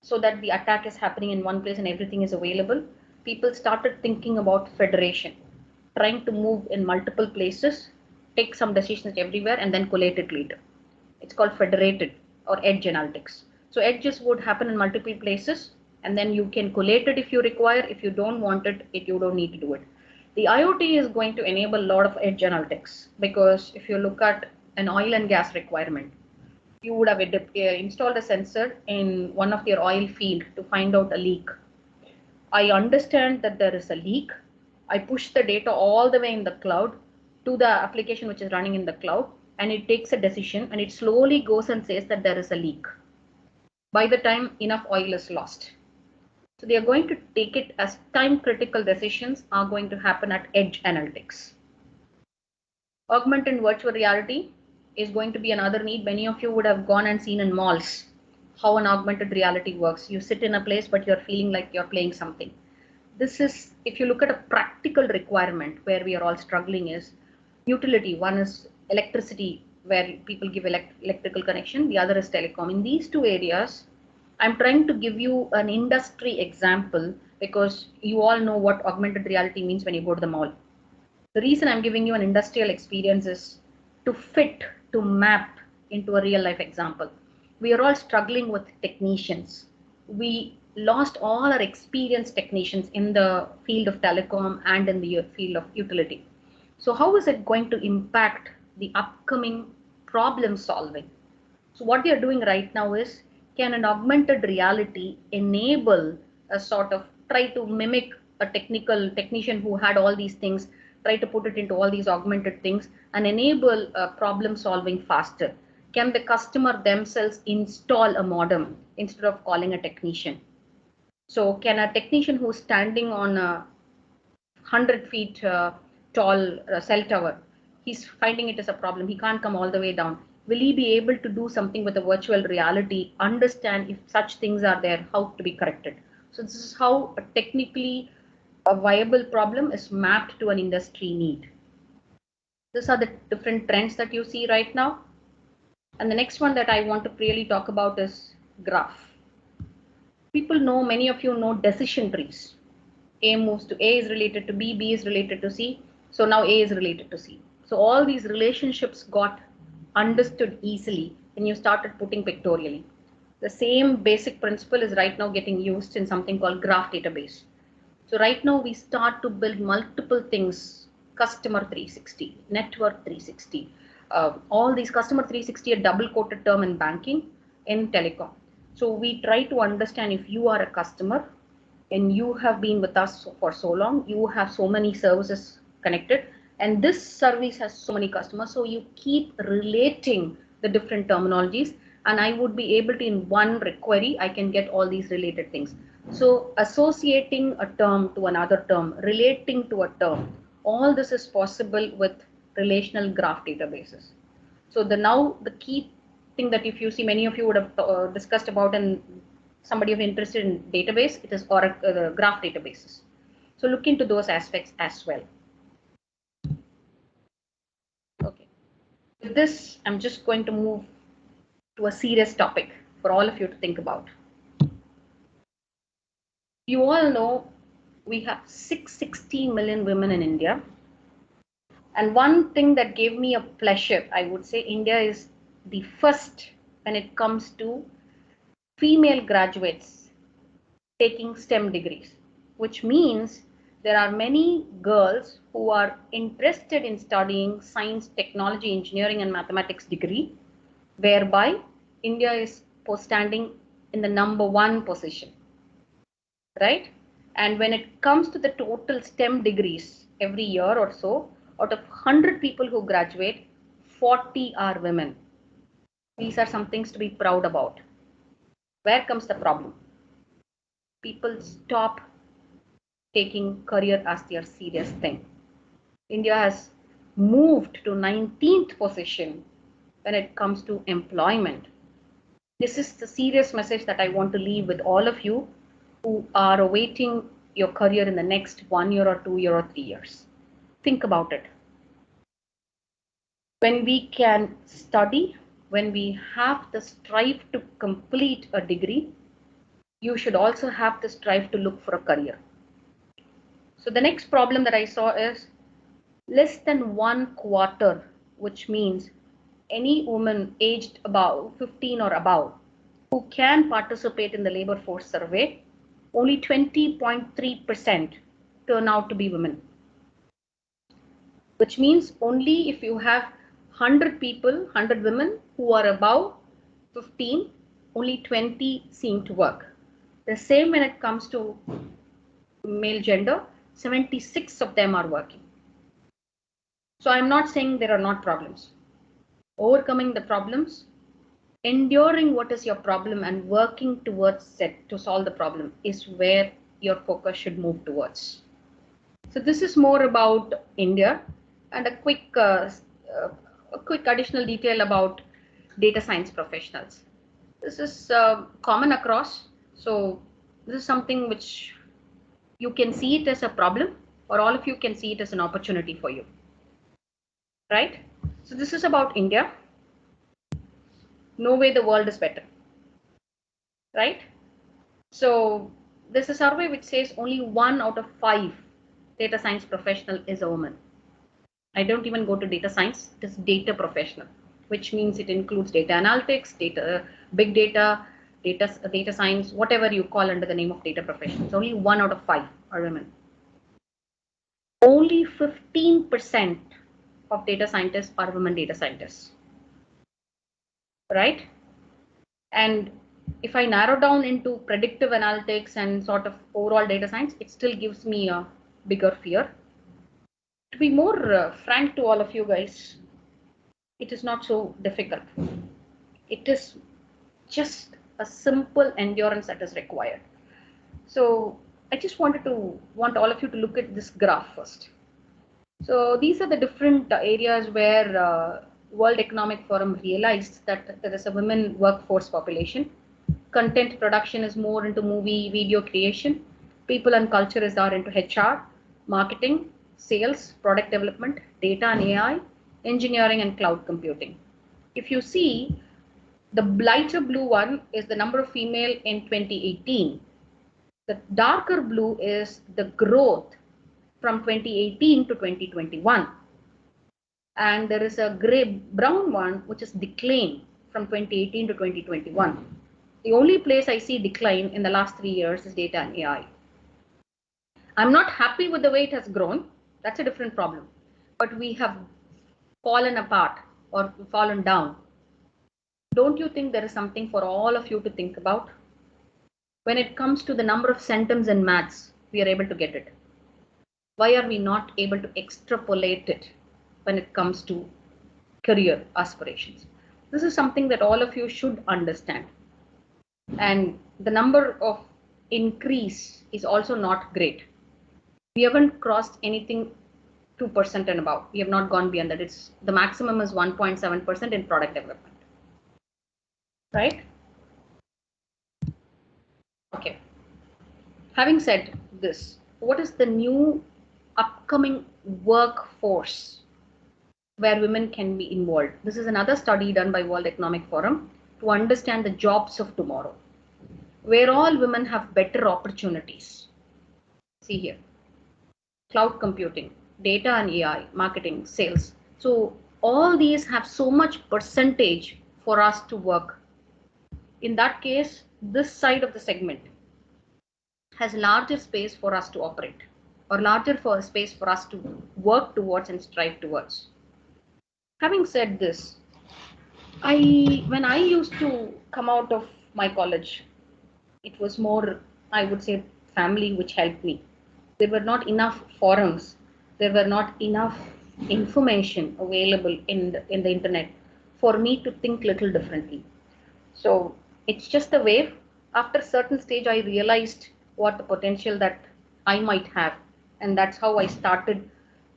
Speaker 6: so that the attack is happening in one place and everything is available, people started thinking about federation, trying to move in multiple places, take some decisions everywhere, and then collate it later. It's called federated or edge analytics. So edges would happen in multiple places, and then you can collate it if you require. If you don't want it, you don't need to do it. The IoT is going to enable a lot of edge analytics, because if you look at an oil and gas requirement, you would have installed a sensor in one of your oil field to find out a leak. I understand that there is a leak. I push the data all the way in the cloud to the application which is running in the cloud, and it takes a decision, and it slowly goes and says that there is a leak by the time enough oil is lost. So they are going to take it as time critical decisions are going to happen at edge analytics. Augmented and virtual reality is going to be another need. Many of you would have gone and seen in malls how an augmented reality works. You sit in a place, but you're feeling like you're playing something. This is, if you look at a practical requirement where we are all struggling, is utility. One is electricity, where people give electrical connection. The other is telecom. In these two areas, I'm trying to give you an industry example because you all know what augmented reality means when you go to the mall. The reason I'm giving you an industrial experience is to map into a real life example. We are all struggling with technicians. We lost all our experienced technicians in the field of telecom and in the field of utility. So how is it going to impact the upcoming problem solving? So what we are doing right now is, can an augmented reality enable a sort of try to mimic a technician who had all these things, try to put it into all these augmented things and enable problem solving faster? Can the customer themselves install a modem instead of calling a technician? So can a technician who's standing on a 100 feet tall cell tower, he's finding it as a problem, he can't come all the way down, will he be able to do something with a virtual reality, understand if such things are there, how to be corrected? So this is how technically a viable problem is mapped to an industry need. These are the different trends that you see right now. And the next one that I want to really talk about is graph. People know, many of you know decision trees. A moves to A is related to B, B is related to C. So now A is related to C. So all these relationships got understood easily when you started putting pictorially. The same basic principle is right now getting used in something called graph database. So right now we start to build multiple things, customer 360, network 360, all these customer 360, a double quoted term in banking, in telecom. So we try to understand if you are a customer and you have been with us for so long, you have so many services connected, and this service has so many customers. So you keep relating the different terminologies, and I would be able to, in one query, I can get all these related things. So associating a term to another term, relating to a term, all this is possible with relational graph databases. So the key thing that if you see, many of you would have discussed about, and somebody of interested in database, it is Oracle graph databases. So look into those aspects as well. Okay. With this, I'm just going to move to a serious topic for all of you to think about. You all know we have 660 million women in India. And one thing that gave me a pleasure, I would say India is the first when it comes to female graduates taking STEM degrees, which means there are many girls who are interested in studying science, technology, engineering, and mathematics degree, whereby India is standing in the #1 position, right? And when it comes to the total STEM degrees every year or so, out of 100 people who graduate, 40 are women. These are some things to be proud about. Where comes the problem? People stop taking career as their serious thing. India has moved to 19th position when it comes to employment. This is the serious message that I want to leave with all of you who are awaiting your career in the next 1 year or 2 year or 3 years. Think about it. When we can study, when we have the strive to complete a degree, you should also have the strive to look for a career. So the next problem that I saw is less than 1/4, which means any woman aged above 15 or above who can participate in the labor force survey, only 20.3% turn out to be women. Which means only if you have 100 people, 100 women who are above 15, only 20 seem to work. The same when it comes to male gender, 76 of them are working. So I'm not saying there are not problems. Overcoming the problems, enduring what is your problem and working towards it to solve the problem is where your focus should move towards. So this is more about India, and a quick additional detail about data science professionals. This is common across. So this is something which you can see it as a problem, or all of you can see it as an opportunity for you, right? So this is about India. No way the world is better, right? So there's a survey which says only 1 out of 5 data science professional is a woman. I don't even go to data science, it is data professional, which means it includes data analytics, big data, data science, whatever you call under the name of data professions. Only 1 out of 5 are women. Only 15% of data scientists are women data scientists, right? And if I narrow down into predictive analytics and sort of overall data science, it still gives me a bigger fear. To be more frank to all of you guys, it is not so difficult. It is just a simple endurance that is required. So I just want all of you to look at this graph first. So these are the different areas where World Economic Forum realized that there is a women workforce population. Content production is more into movie, video creation. People and culture are into HR, marketing, sales, product development, data and AI, engineering and cloud computing. If you see, the lighter blue one is the number of female in 2018. The darker blue is the growth from 2018 to 2021. And there is a brown one, which is decline from 2018 to 2021. The only place I see decline in the last 3 years is data and AI. I'm not happy with the way it has grown. That's a different problem. But we have fallen apart or fallen down. Don't you think there is something for all of you to think about? When it comes to the number of centums in maths, we are able to get it. Why are we not able to extrapolate it when it comes to career aspirations? This is something that all of you should understand. And the number of increase is also not great. We haven't crossed anything 2% and above. We have not gone beyond that. The maximum is 1.7% in product development. Right? Okay. Having said this, what is the new upcoming workforce where women can be involved? This is another study done by World Economic Forum to understand the jobs of tomorrow, where all women have better opportunities. See here, cloud computing, data and AI, marketing, sales. So all these have so much percentage for us to work. In that case, this side of the segment has larger space for us to operate, or larger space for us to work towards and strive towards. Having said this, when I used to come out of my college, it was more, I would say, family which helped me. There were not enough forums. There were not enough information available in the internet for me to think little differently. So it's just a wave. After a certain stage, I realized what the potential that I might have. And that's how I started,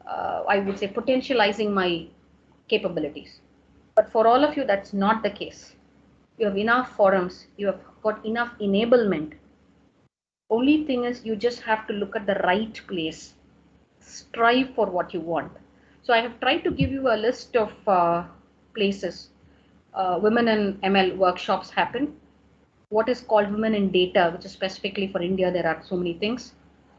Speaker 6: I would say, potentializing my capabilities. But for all of you, that's not the case. You have enough forums. You have got enough enablement. Only thing is, you just have to look at the right place. Strive for what you want. So I have tried to give you a list of places. Women in ML workshops happen. What is called Women in Data, which is specifically for India. There are so many things.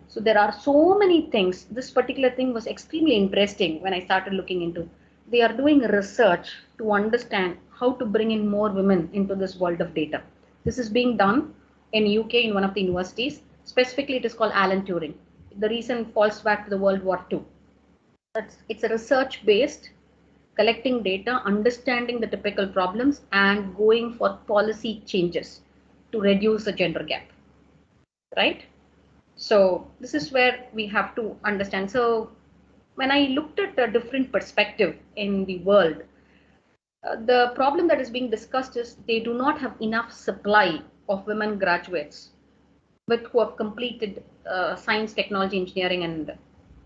Speaker 6: So there are so many things. This particular thing was extremely interesting when I started looking into. They are doing research to understand how to bring in more women into this world of data. This is being done in UK in one of the universities. Specifically, it is called Alan Turing. The reason falls back to the World War II. It's a research-based, collecting data, understanding the typical problems, and going for policy changes to reduce the gender gap. Right? So this is where we have to understand. So when I looked at a different perspective in the world, the problem that is being discussed is they do not have enough supply of women graduates who have completed science, technology, engineering, and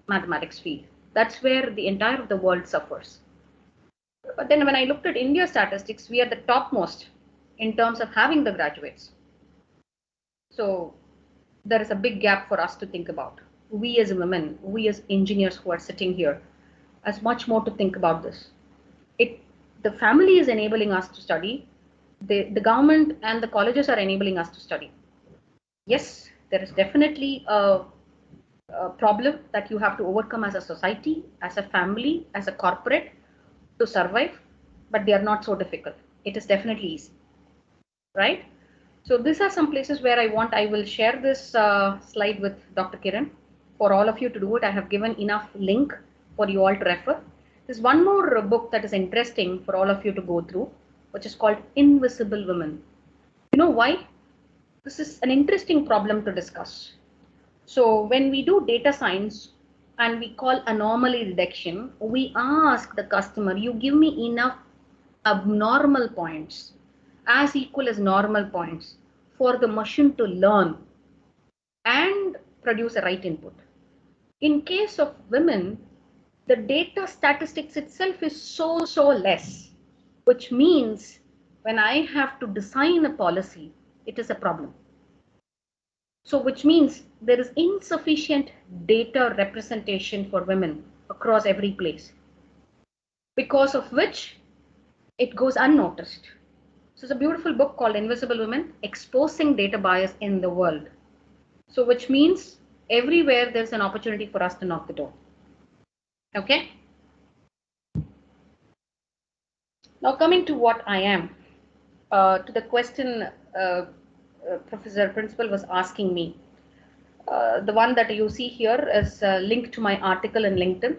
Speaker 6: mathematics field. That's where the entire of the world suffers. But then when I looked at India statistics, we are the topmost in terms of having the graduates. So there is a big gap for us to think about. We as women, we as engineers who are sitting here, has much more to think about this. The family is enabling us to study. The government and the colleges are enabling us to study. Yes, there is definitely a problem that you have to overcome as a society, as a family, as a corporate to survive, but they are not so difficult. It is definitely easy, right? So these are some places where I will share this slide with Dr. Kiran for all of you to do it. I have given enough link for you all to refer. There's one more book that is interesting for all of you to go through, which is called Invisible Women. You know why? This is an interesting problem to discuss. So when we do data science and we call anomaly detection, we ask the customer, you give me enough abnormal points as equal as normal points for the machine to learn and produce a right input. In case of women, the data statistics itself is so less, which means when I have to design a policy, it is a problem. So which means there is insufficient data representation for women across every place, because of which it goes unnoticed. So it's a beautiful book called Invisible Women, Exposing Data Bias in the World. So which means everywhere there's an opportunity for us to knock the door. Okay. Now coming to what I am, to the question Professor Principal was asking me. The one that you see here is linked to my article in LinkedIn.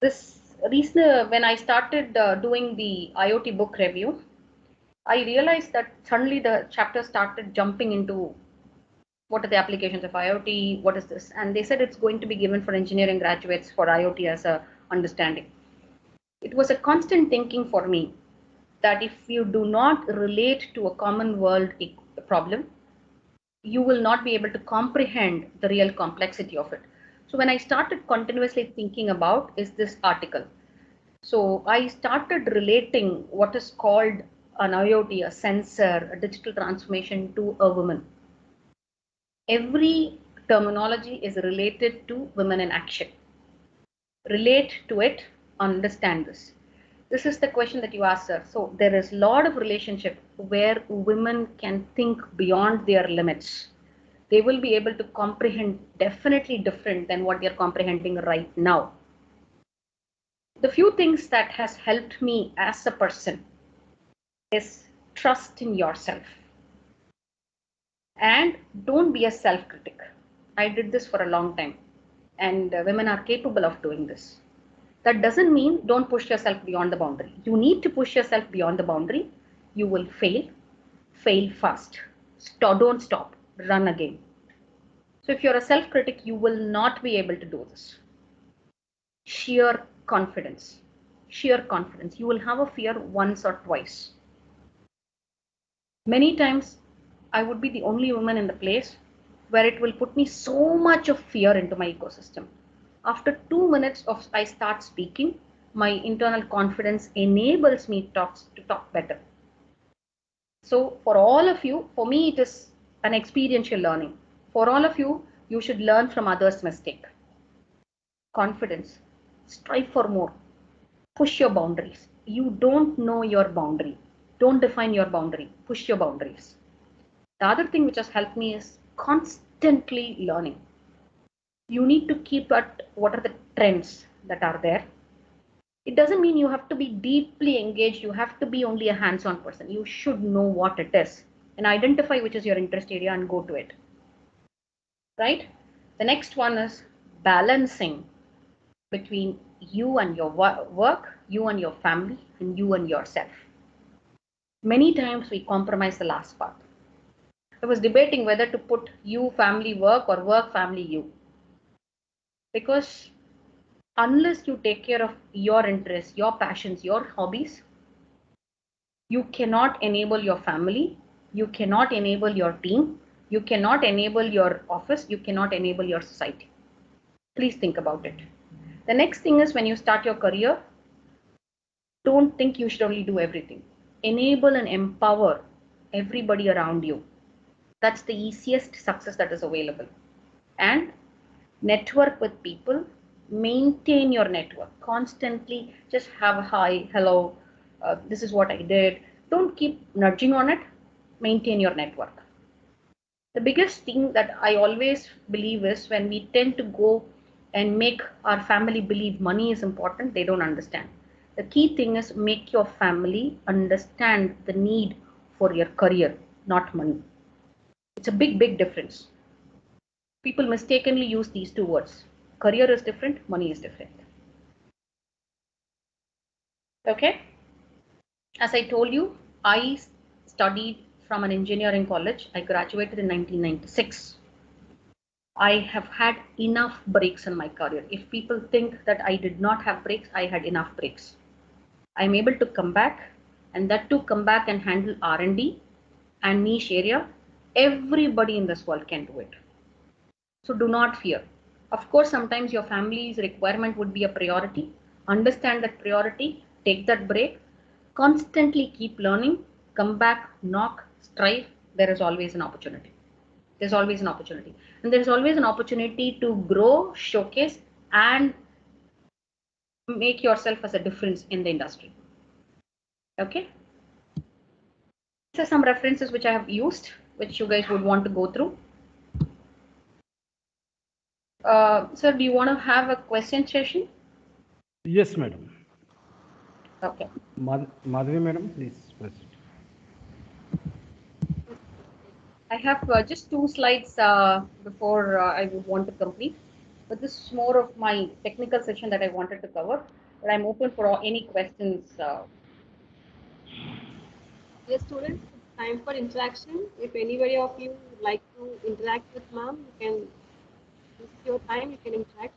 Speaker 6: This reason, when I started doing the IoT book review, I realized that suddenly the chapter started jumping into what are the applications of IoT, what is this? And they said it's going to be given for engineering graduates for IoT as a understanding. It was a constant thinking for me that if you do not relate to a common world problem, you will not be able to comprehend the real complexity of it. So when I started continuously thinking about is this article. So I started relating what is called an IoT, a sensor, a digital transformation to a woman. Every terminology is related to women in action. Relate to it, understand this. This is the question that you asked, sir. So there is a lot of relationship where women can think beyond their limits. They will be able to comprehend definitely different than what they're comprehending right now. The few things that has helped me as a person is trust in yourself and don't be a self-critic. I did this for a long time, and women are capable of doing this. That doesn't mean don't push yourself beyond the boundary. You need to push yourself beyond the boundary. You will fail fast. Don't stop, run again. So if you're a self-critic, you will not be able to do this. Sheer confidence. You will have a fear once or twice. Many times, I would be the only woman in the place where it will put me so much of fear into my ecosystem. After 2 minutes of I start speaking, my internal confidence enables me to talk better. So for all of you, for me, it is an experiential learning. For all of you, you should learn from others' mistake. Confidence, strive for more, push your boundaries. You don't know your boundary. Don't define your boundary, push your boundaries. The other thing which has helped me is constantly learning. You need to keep at what are the trends that are there. It doesn't mean you have to be deeply engaged. You have to be only a hands-on person. You should know what it is and identify which is your interest area and go to it. Right? The next one is balancing between you and your work, you and your family, and you and yourself. Many times we compromise the last part. I was debating whether to put you, family, work, or work, family, you. Because unless you take care of your interests, your passions, your hobbies, you cannot enable your family, you cannot enable your team, you cannot enable your office, you cannot enable your society. Please think about it. The next thing is when you start your career, don't think you should only do everything. Enable and empower everybody around you. That's the easiest success that is available. And network with people, maintain your network. Constantly just have a hi, hello, this is what I did. Don't keep nudging on it. Maintain your network. The biggest thing that I always believe is when we tend to go and make our family believe money is important, they don't understand. The key thing is make your family understand the need for your career, not money. It's a big, big difference. People mistakenly use these two words. Career is different, money is different. Okay? As I told you, I studied from an engineering college. I graduated in 1996. I have had enough breaks in my career. If people think that I did not have breaks, I had enough breaks. I'm able to come back, and that to come back and handle R&D and niche area. Everybody in this world can do it. So do not fear. Of course, sometimes your family's requirement would be a priority. Understand that priority, take that break, constantly keep learning, come back, knock, strive. There is always an opportunity. There's always an opportunity. And there's always an opportunity to grow, showcase, and make yourself as a difference in the industry. Okay? These are some references which I have used, which you guys would want to go through. Sir, do you want to have a question session?
Speaker 1: Yes, madam.
Speaker 6: Okay.
Speaker 1: Madhavi, madam, please proceed.
Speaker 6: I have just 2 slides before I would want to complete. But this is more of my technical session that I wanted to cover. But I'm open for any questions.
Speaker 3: Yes, students, it's time for interaction. If anybody of you would like to interact with ma'am, you can, this is your time, you can interact.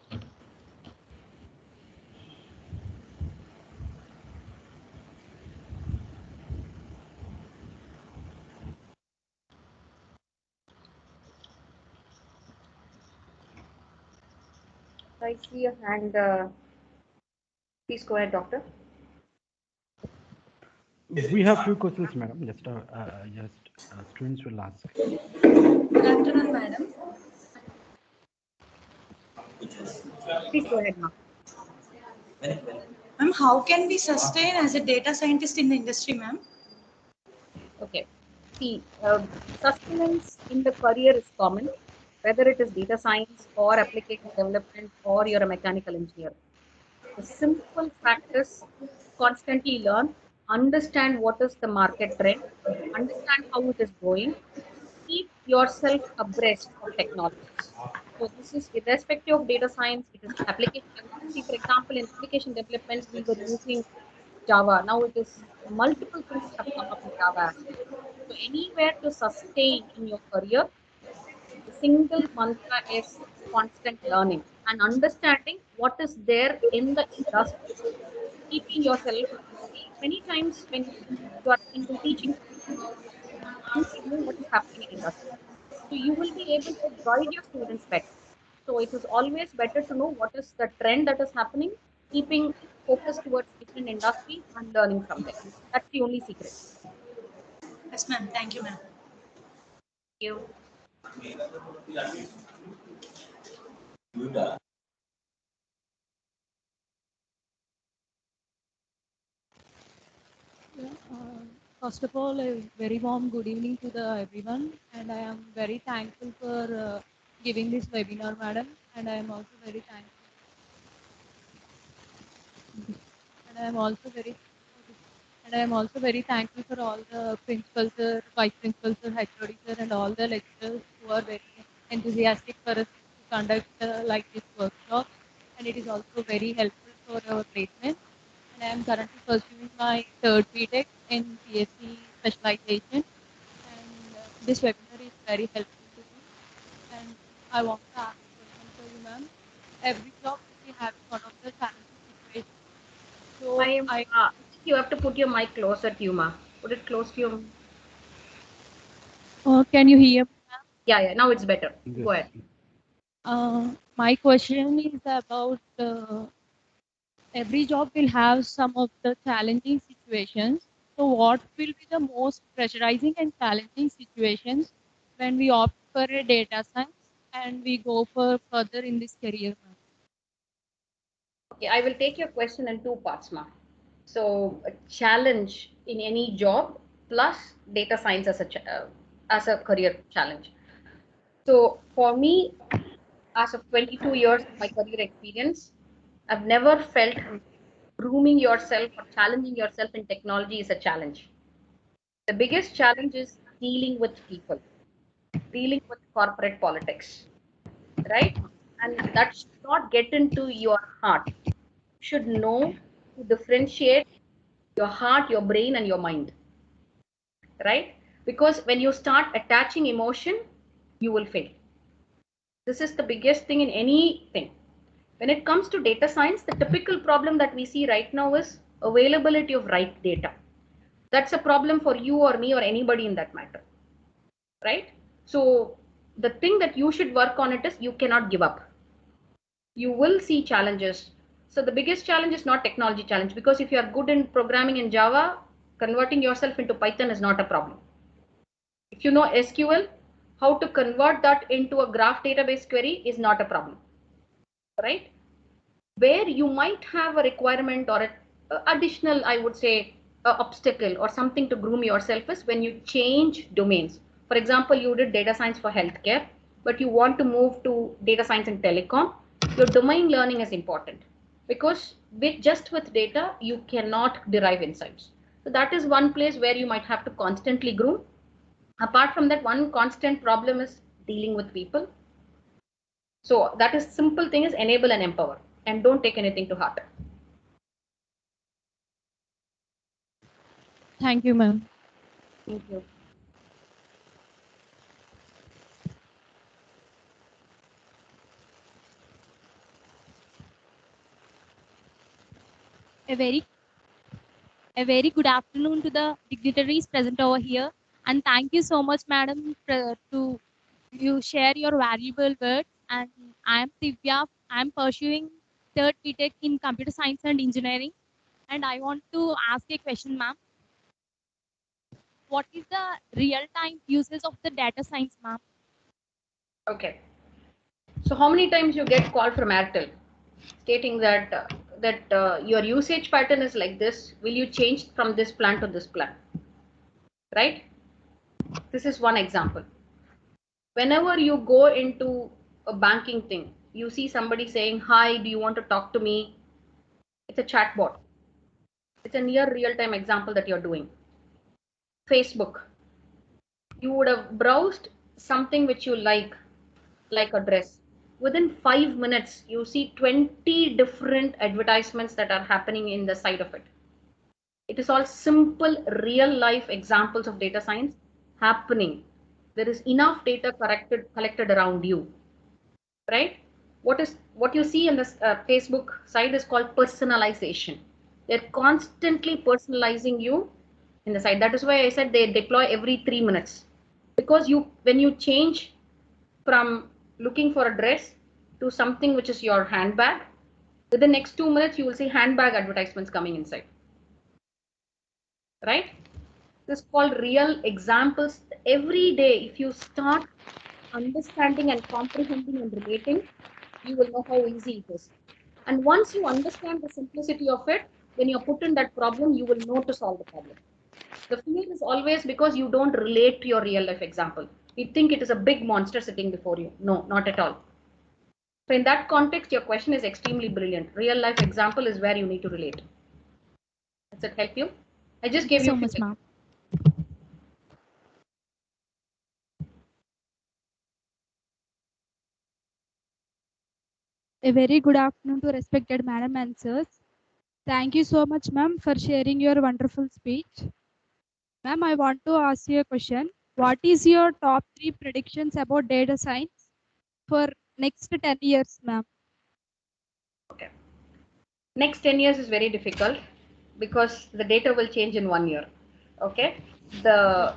Speaker 6: I see a hand. Please go ahead, doctor.
Speaker 1: We have few questions, madam. Just students will ask.
Speaker 7: Good afternoon, madam.
Speaker 6: Please go ahead, ma'am.
Speaker 7: Ma'am, how can we sustain as a data scientist in the industry, ma'am?
Speaker 6: Okay. See, sustenance in the career is common, whether it is data science or application development or you're a mechanical engineer. The simple fact is constantly learn, understand what is the market trend, understand how it is going, keep yourself abreast of technologies. So this is irrespective of data science, it is application development. See, for example, in application development, we were using Java. Now it is multiple things have come up in Java. So anywhere to sustain in your career, the single mantra is constant learning and understanding what is there in the industry, keeping yourself. Many times when you are into teaching, you should know what is happening in industry. So you will be able to guide your students better. So it is always better to know what is the trend that is happening, keeping focus towards different industries and learning from them. That's the only secret.
Speaker 7: Yes, ma'am. Thank you, ma'am.
Speaker 6: Thank you.
Speaker 8: First of all, a very warm good evening to everyone, and I am very thankful for giving this webinar, madam. And I am also very thankful. And I am also very. And I am also very thankful for all the principals, sir, vice principals, sir, HOD, sir, and all the lecturers who are very enthusiastic for us to conduct like this workshop. And it is also very helpful for our placement. And I am currently pursuing my third BTech in CSC specialization. And this webinar is very helpful to me. And I want to ask a question for you, ma'am. Every job we have one of the challenging situations. So
Speaker 6: I think you have to put your mic closer to you, ma. Put it close to you.
Speaker 8: can you hear me, ma'am?
Speaker 6: Yeah. Now it's better.
Speaker 1: Yes.
Speaker 6: Go ahead.
Speaker 8: My question is about every job will have some of the challenging situations. So, what will be the most pressurizing and challenging situations when we opt for a data science and we go for further in this career?
Speaker 6: Okay, I will take your question in 2 parts, ma. So, a challenge in any job plus data science as a career challenge. So, for me, as of 22 years of my career experience, I've never felt grooming yourself or challenging yourself in technology is a challenge. The biggest challenge is dealing with people, dealing with corporate politics, right? And that should not get into your heart. You should know to differentiate your heart, your brain, and your mind, right? Because when you start attaching emotion, you will fail. This is the biggest thing in anything. When it comes to data science, the typical problem that we see right now is availability of right data. That's a problem for you or me or anybody in that matter, right? So the thing that you should work on it is you cannot give up. You will see challenges. So the biggest challenge is not technology challenge, because if you are good in programming in Java, converting yourself into Python is not a problem. If you know SQL, how to convert that into a graph database query is not a problem, right? Where you might have a requirement or a additional, I would say, a obstacle or something to groom yourself is when you change domains. For example, you did data science for healthcare, but you want to move to data science and telecom. Your domain learning is important, because just with data, you cannot derive insights. So that is one place where you might have to constantly groom. Apart from that, one constant problem is dealing with people. So that is simple thing is enable and empower, and don't take anything to heart.
Speaker 8: Thank you, ma'am.
Speaker 6: Thank you.
Speaker 8: A very good afternoon to the dignitaries present over here, and thank you so much, madam, to you share your valuable words. And I am Divya. I am pursuing third BTech in computer science and engineering, and I want to ask a question, ma'am. What is the real-time usage of the data science, ma'am?
Speaker 6: Okay. So how many times you get call from Airtel stating that your usage pattern is like this? Will you change from this plan to this plan? Right? This is one example. Whenever you go into a banking thing, you see somebody saying, "Hi, do you want to talk to me?" It's a chatbot. It's a near real-time example that you're doing. Facebook. You would have browsed something which you like a dress. Within 5 minutes, you see 20 different advertisements that are happening in the side of it. It is all simple real life examples of data science happening. There is enough data collected around you, right? What you see in this Facebook side is called personalization. They're constantly personalizing you in the site. That is why I said they deploy every 3 minutes, because when you change from looking for a dress to something which is your handbag, within the next 2 minutes you will see handbag advertisements coming inside, right? This is called real examples. Every day, if you start understanding and comprehending and relating, you will know how easy it is. And once you understand the simplicity of it, when you're put in that problem, you will know to solve the problem. The fear is always because you don't relate to your real life example. You think it is a big monster sitting before you. No, not at all. So in that context, your question is extremely brilliant. Real life example is where you need to relate. Does it help you? I just gave you
Speaker 8: so much, ma'am.
Speaker 9: A very good afternoon to respected madam and sirs. Thank you so much, ma'am, for sharing your wonderful speech. Ma'am, I want to ask you a question. What is your top 3 predictions about data science for next 10 years, ma'am?
Speaker 6: Okay. Next 10 years is very difficult because the data will change in 1 year. Okay. The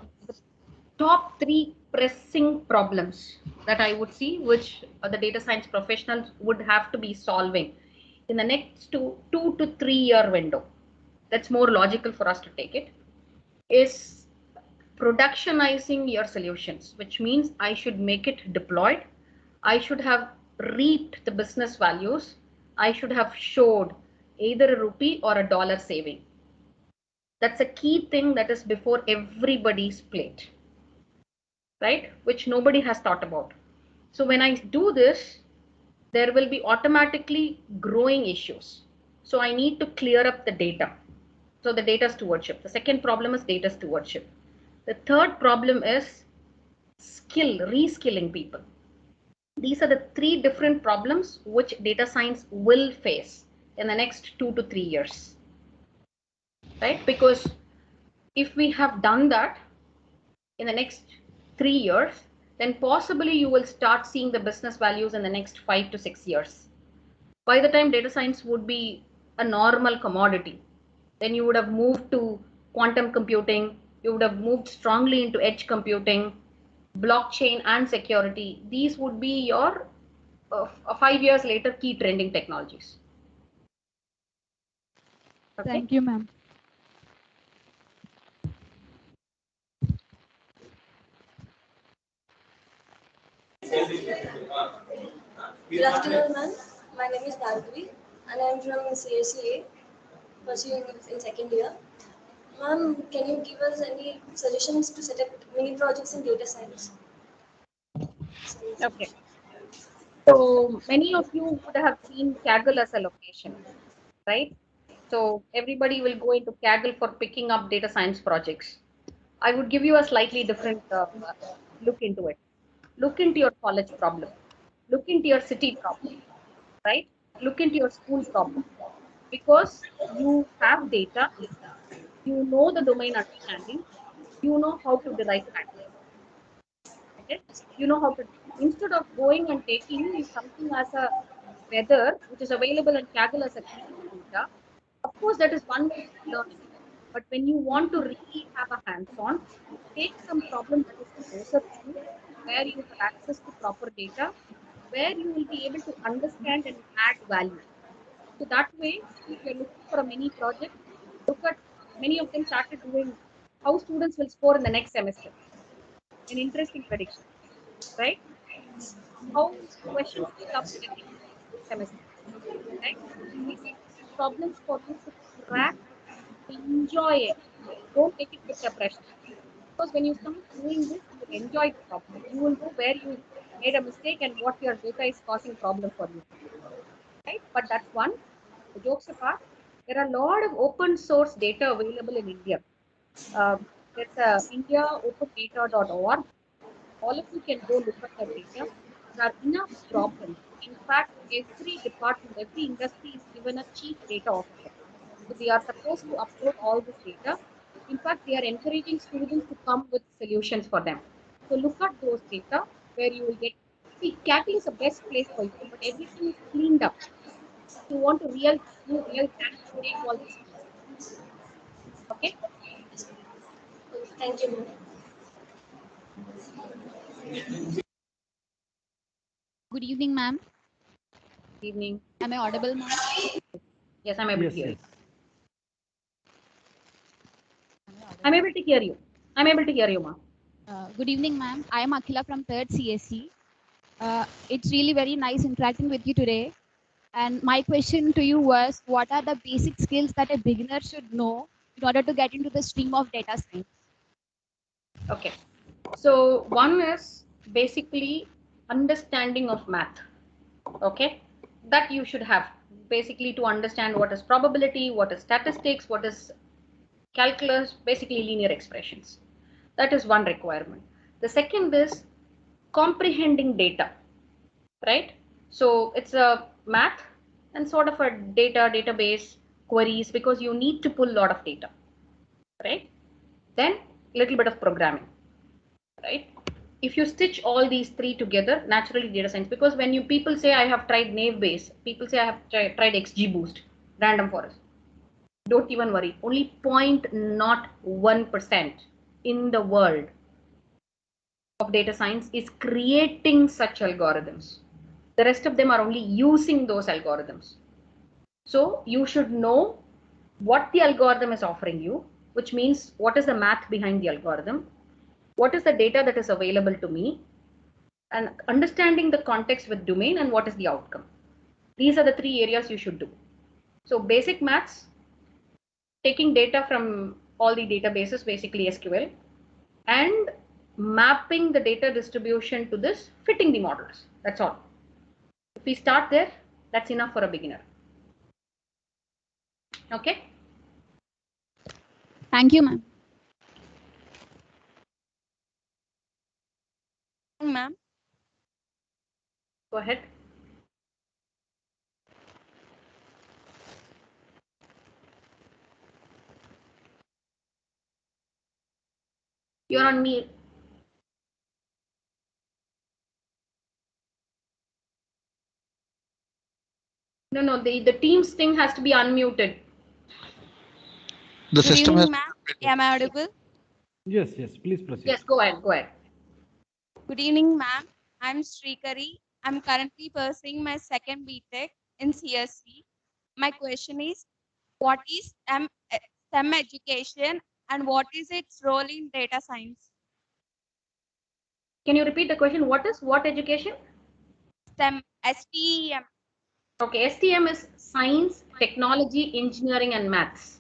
Speaker 6: top 3 pressing problems that I would see, which the data science professionals would have to be solving in the next 2 to 3 year window. That's more logical for us to take it, is productionizing your solutions, which means I should make it deployed. I should have reaped the business values. I should have showed either a rupee or a dollar saving. That's a key thing that is before everybody's plate, right? Which nobody has thought about. So when I do this, there will be automatically growing issues. So I need to clear up the data. So the data stewardship. The second problem is data stewardship. The third problem is reskilling people. These are the three different problems which data science will face in the next 2 to 3 years, right? Because if we have done that in the next 3 years, then possibly you will start seeing the business values in the next 5 to 6 years. By the time data science would be a normal commodity, then you would have moved to quantum computing, you would have moved strongly into edge computing, blockchain and security. These would be your 5 years later key trending technologies. Okay?
Speaker 9: Thank you, ma'am.
Speaker 10: Good afternoon, ma'am. My name is Bhargavi and I am from CSCA, pursuing in second year. Ma'am, can you give us any suggestions to set up mini projects in data science?
Speaker 6: Okay. So many of you would have seen Kaggle as a location, right? So everybody will go into Kaggle for picking up data science projects. I would give you a slightly different look into it. Look into your college problem. Look into your city problem, right? Look into your school problem. Because you have data, you know the domain understanding, you know how to derive patterns. Okay? You know how to, instead of going and taking something as a weather, which is available in Kaggle as a clean data, of course, that is one way of learning. But when you want to really have a hands-on, take some problem that is closer to you, where you have access to proper data, where you will be able to understand and add value. So that way, if you're looking for a mini project, look at many of them started doing how students will score in the next semester. An interesting prediction, right? How questions will come in the next semester, right? These are problems for you to crack, to enjoy it. Don't take it with the pressure. Because when you start doing this, you will enjoy the problem. You will know where you made a mistake and what your data is causing problem for you. Right? But that's one. The jokes apart, there are a lot of open source data available in India. There's a indiaopendata.org. All of you can go look at the data. There are enough problems. In fact, every department, every industry is given a chief data officer. So they are supposed to upload all this data. In fact, they are encouraging students to come with solutions for them. So look at those data where you will get, see, Kaggle is the best place for you, but everything is cleaned up. If you want to do real dance, take all these things. Okay?
Speaker 10: Thank you, ma'am.
Speaker 11: Good evening, ma'am.
Speaker 6: Good evening.
Speaker 11: Am I audible, ma'am?
Speaker 6: Yes, I'm able to hear
Speaker 1: Yes.
Speaker 6: you. I'm able to hear you. I'm able to hear you, ma'am.
Speaker 11: Good evening, ma'am. I am Akhila from 3rd CSC. It's really very nice interacting with you today. And my question to you was, what are the basic skills that a beginner should know in order to get into the stream of data science?
Speaker 6: Okay. So one is basically understanding of math. Okay. That you should have basically to understand what is probability, what is statistics, what is calculus, basically linear expressions. That is one requirement. The second is comprehending data, right? So it's a math and sort of a database queries because you need to pull a lot of data, right? Then a little bit of programming, right? If you stitch all these three together, naturally data science, because when people say I have tried Naive people say I have tried XGBoost, random forest. Don't even worry. Only 0.01% in the world of data science is creating such algorithms. The rest of them are only using those algorithms. So you should know what the algorithm is offering you, which means what is the math behind the algorithm, what is the data that is available to me, and understanding the context with domain and what is the outcome. These are the three areas you should do. So basic maths, taking data from all the databases, basically SQL, and mapping the data distribution to this, fitting the models. That's all. If we start there, that's enough for a beginner. Okay?
Speaker 11: Thank you, ma'am.
Speaker 12: ma'am.
Speaker 6: Go ahead. You're on mute. No, the Teams thing has to be unmuted.
Speaker 12: The system has. Ma'am. Am I audible?
Speaker 1: Yes, please proceed.
Speaker 6: Yes, go ahead.
Speaker 12: Good evening, ma'am. I'm Srikari. I'm currently pursuing my second BTech in CSC. My question is, what is STEM education and what is its role in data science?
Speaker 6: Can you repeat the question? What education?
Speaker 12: STEM, STEM.
Speaker 6: Okay, STEM is science, technology, engineering, and maths.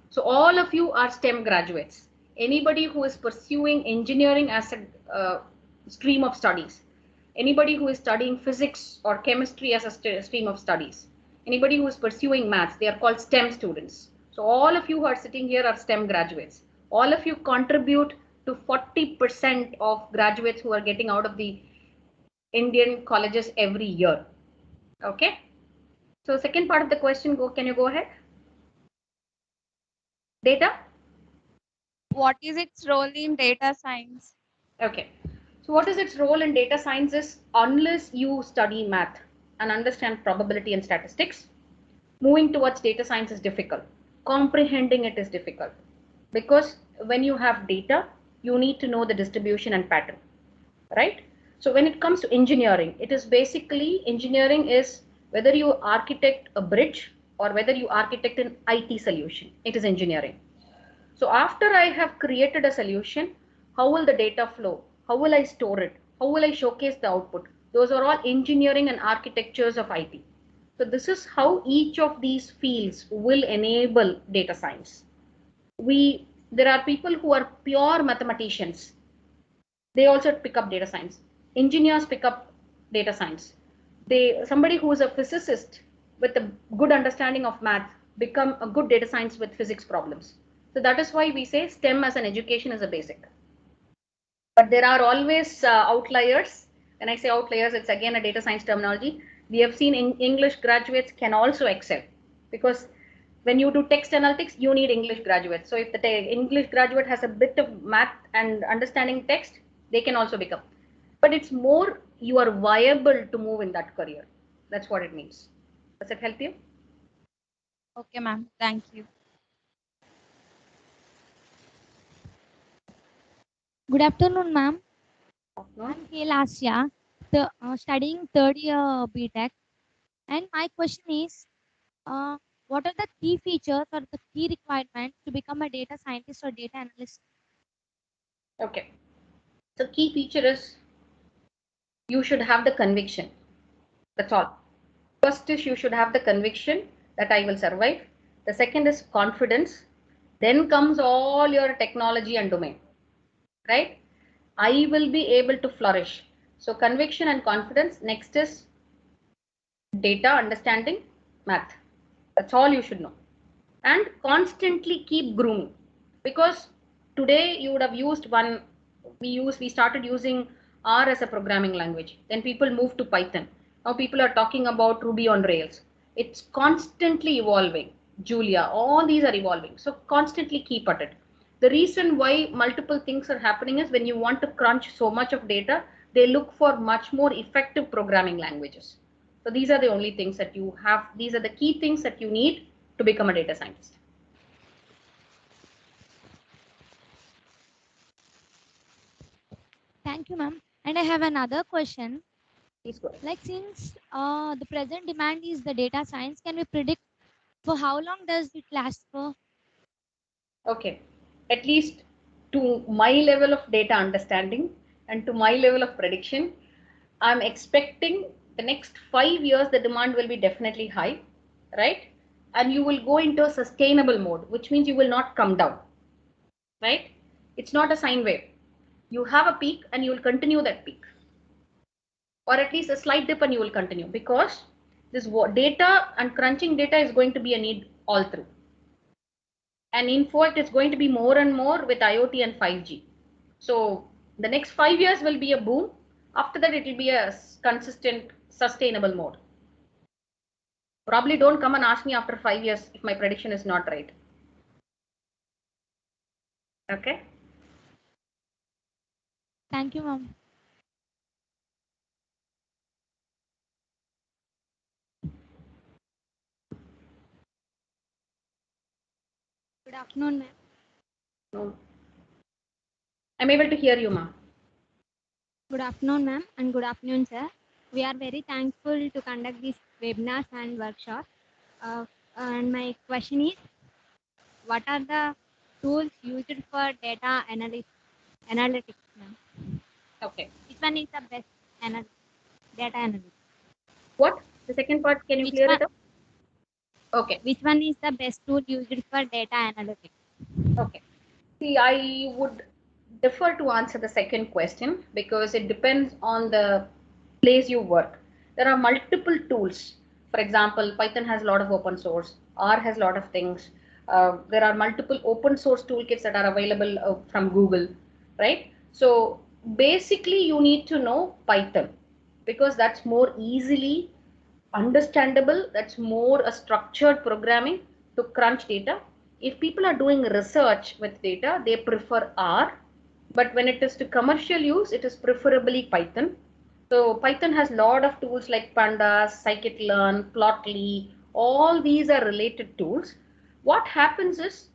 Speaker 6: So all of you are STEM graduates. Anybody who is pursuing engineering as a stream of studies, anybody who is studying physics or chemistry as a stream of studies, anybody who is pursuing maths, they are called STEM students. So all of you who are sitting here are STEM graduates. All of you contribute to 40% of graduates who are getting out of the Indian colleges every year. Okay. So second part of the question, can you go ahead? Data?
Speaker 12: What is its role in data science?
Speaker 6: Okay. So what is its role in data science is, unless you study math and understand probability and statistics, moving towards data science is difficult. Comprehending it is difficult. Because when you have data, you need to know the distribution and pattern, right? So when it comes to engineering, it is basically, engineering is whether you architect a bridge or whether you architect an IT solution, it is engineering. So after I have created a solution, how will the data flow? How will I store it? How will I showcase the output? Those are all engineering and architectures of IT. So this is how each of these fields will enable data science. There are people who are pure mathematicians. They also pick up data science. Engineers pick up data science. Somebody who is a physicist with a good understanding of math become a good data science with physics problems. So that is why we say STEM as an education is a basic. But there are always outliers. When I say outliers, it's again a data science terminology. We have seen English graduates can also excel, because when you do text analytics, you need English graduates. So if the English graduate has a bit of math and understanding text, they can also become. But it's more you are viable to move in that career. That's what it means. Does it help you?
Speaker 12: Okay, ma'am. Thank you.
Speaker 11: Good afternoon, ma'am. I'm Kailasya, studying third year BTech. And my question is, what are the key features or the key requirements to become a data scientist or data analyst?
Speaker 6: Okay. So key feature is, you should have the conviction. That's all. First is, you should have the conviction that I will survive. The second is confidence. Then comes all your technology and domain, right? I will be able to flourish. So conviction and confidence. Next is data, understanding, math. That's all you should know. And constantly keep grooming, because today you would have used we started using R as a programming language. Then people moved to Python. Now people are talking about Ruby on Rails. It's constantly evolving. Julia, all these are evolving. So constantly keep at it. The reason why multiple things are happening is, when you want to crunch so much of data, they look for much more effective programming languages. So these are the only things that you have. These are the key things that you need to become a data scientist.
Speaker 11: Thank you, ma'am. And I have another question.
Speaker 6: Please go ahead.
Speaker 11: Like, since the present demand is the data science, can we predict for how long does it last for?
Speaker 6: Okay, at least to my level of data understanding and to my level of prediction, I'm expecting the next 5 years the demand will be definitely high, right? And you will go into a sustainable mode, which means you will not come down, right? It's not a sine wave. You have a peak and you will continue that peak, or at least a slight dip, and you will continue, because this data and crunching data is going to be a need all through. And in fact, it's going to be more and more with IoT and 5G. So the next 5 years will be a boom. After that, it will be a consistent, sustainable mode. Probably don't come and ask me after 5 years if my prediction is not right. Okay.
Speaker 9: Thank you, ma'am.
Speaker 13: Good afternoon, ma'am.
Speaker 6: No. I'm able to hear you, ma'am.
Speaker 13: Good afternoon, ma'am, and good afternoon, sir. We are very thankful to conduct these webinars and workshops. And my question is, what are the tools used for data analytics, ma'am?
Speaker 6: Okay.
Speaker 13: Which one is the best data analytics?
Speaker 6: What? The second part, can you
Speaker 13: Which
Speaker 6: clear
Speaker 13: one,
Speaker 6: it up? Okay.
Speaker 13: Which one is the best tool used for data analytics?
Speaker 6: Okay. See, I would defer to answer the second question because it depends on the place you work. There are multiple tools. For example, Python has a lot of open source. R has a lot of things. There are multiple open source toolkits that are available from Google, right? So basically, you need to know Python because that's more easily understandable. That's more a structured programming to crunch data. If people are doing research with data, they prefer R, but when it is to commercial use, it is preferably Python. So Python has a lot of tools like Pandas, scikit-learn, Plotly. All these are related tools. What happens is,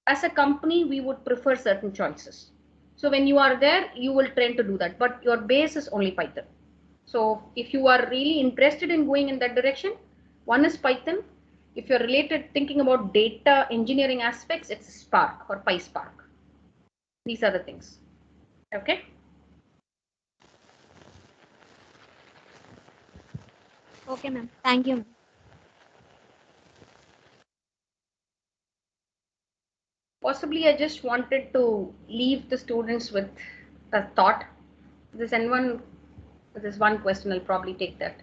Speaker 6: as a company, we would prefer certain choices. So when you are there, you will train to do that, but your base is only Python. So if you are really interested in going in that direction, one is Python. If you're related thinking about data engineering aspects, it's Spark or PySpark. These are the things. Okay.
Speaker 13: Okay, ma'am. Thank you, ma'am.
Speaker 6: Possibly I just wanted to leave the students with a thought. If there's anyone, if there's one question, I'll probably take that.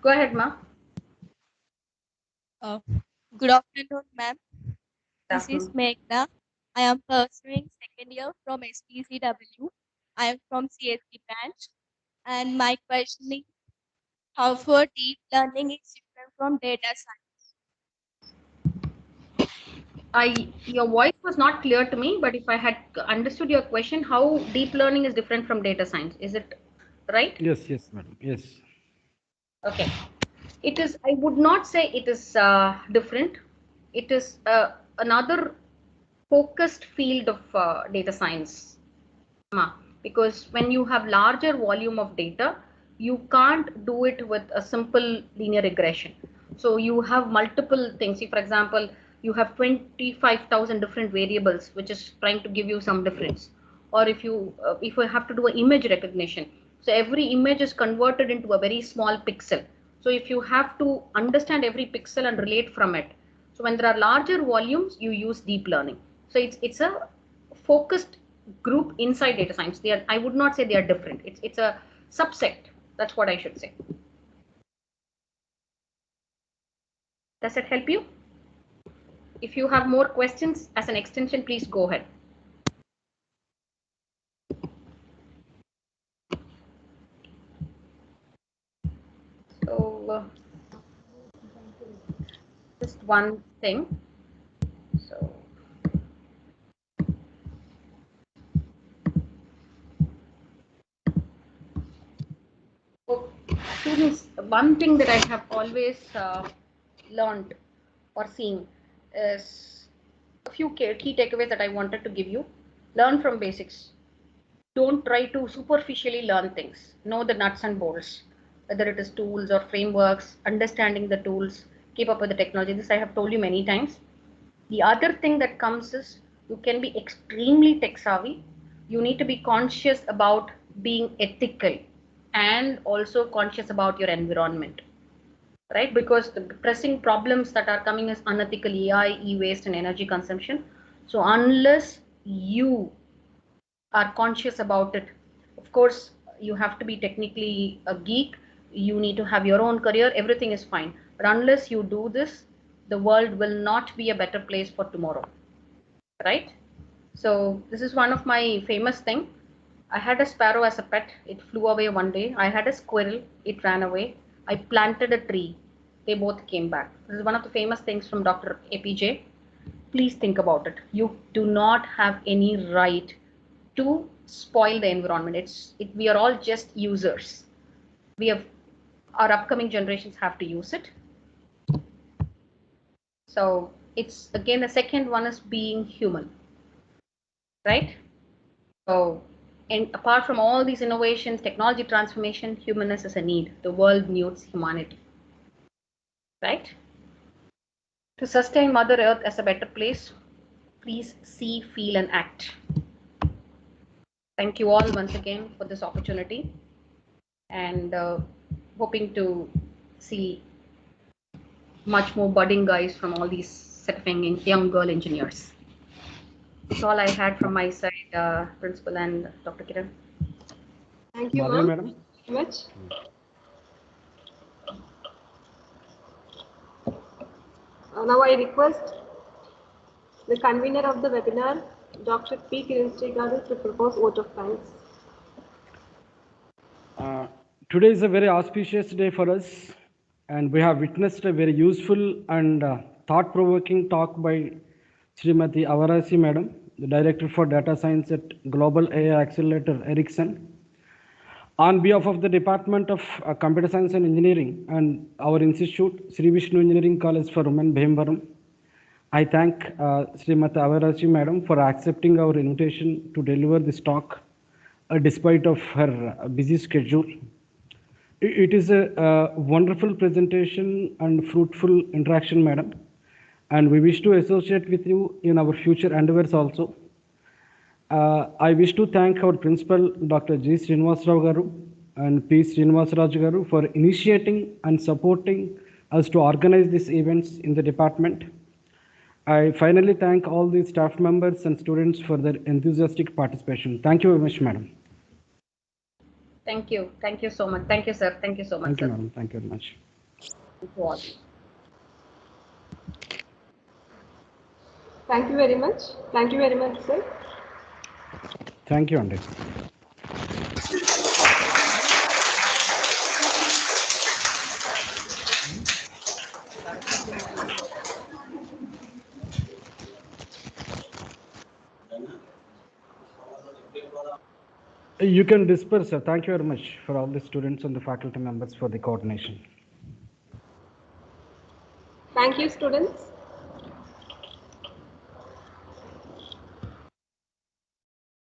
Speaker 6: Go ahead, Ma.
Speaker 12: Good afternoon, ma'am. This is Meghna. I am pursuing second year from SPCW. I am from CSC branch. And my question is, how for deep learning is different from data science?
Speaker 6: Your voice was not clear to me, but if I had understood your question, how deep learning is different from data science, is it right?
Speaker 1: Yes, yes, madam. Yes.
Speaker 6: Okay. It is, I would not say it is different. It is another focused field of data science. Because when you have larger volume of data, you can't do it with a simple linear regression. So you have multiple things. See, for example, you have 25,000 different variables, which is trying to give you some difference. Or if you have to do an image recognition, so every image is converted into a very small pixel. So if you have to understand every pixel and relate from it, so when there are larger volumes, you use deep learning. So it's a focused group inside data science. They are, I would not say they are different. It's a subset. That's what I should say. Does it help you? If you have more questions as an extension, please go ahead. So just one thing. So students, one thing that I have always learned or seen is a few key takeaways that I wanted to give you. Learn from basics. Don't try to superficially learn things. Know the nuts and bolts, whether it is tools or frameworks, understanding the tools, keep up with the technology. This I have told you many times. The other thing that comes is you can be extremely tech savvy. You need to be conscious about being ethical and also conscious about your environment, right? Because the pressing problems that are coming is unethical AI, e-waste, and energy consumption. So unless you are conscious about it, of course, you have to be technically a geek. You need to have your own career. Everything is fine. But unless you do this, the world will not be a better place for tomorrow, right? So this is one of my famous thing. I had a sparrow as a pet. It flew away one day. I had a squirrel. It ran away. I planted a tree. They both came back. This is one of the famous things from Dr. APJ. Please think about it. You do not have any right to spoil the environment. We are all just users. Our upcoming generations have to use it. So it's again, the second one is being human, right? So, and apart from all these innovations, technology transformation, humanness is a need. The world needs humanity, right? To sustain Mother Earth as a better place, please see, feel, and act. Thank you all once again for this opportunity, and hoping to see much more budding guys from all these set of young girl engineers. That's all I had from my side, Principal and Dr. Kiran.
Speaker 3: Thank you,
Speaker 1: Madhavi,
Speaker 3: ma'am.
Speaker 1: madam.
Speaker 3: Very much. Now I request the convener of the webinar, Dr. P. Kiranstri Garu, to propose vote of thanks.
Speaker 1: Today is a very auspicious day for us, and we have witnessed a very useful and thought-provoking talk by Srimati Avarasi Madam, the Director for Data Science at Global AI Accelerator Ericsson. On behalf of the Department of Computer Science and Engineering and our institute, Sri Vishnu Engineering College for Women, Bhimavaram, I thank Srimati Avarasi Madam for accepting our invitation to deliver this talk despite of her busy schedule. It is a wonderful presentation and fruitful interaction, Madam, and we wish to associate with you in our future endeavors also. I wish to thank our principal, Dr. G. Srinivasarao Garu and P. Srinivasaraju Garu for initiating and supporting us to organize these events in the department. I finally thank all the staff members and students for their enthusiastic participation. Thank you very much, Madam.
Speaker 6: Thank you. Thank you so much. Thank you, sir. Thank you so much,
Speaker 1: Thank you,
Speaker 6: sir.
Speaker 1: Madam. Thank you very much.
Speaker 6: Thank you all.
Speaker 3: Thank you very much. Thank you very much, sir.
Speaker 1: Thank you, Andy. You can disperse, sir. Thank you very much for all the students and the faculty members for the coordination.
Speaker 3: Thank you, students.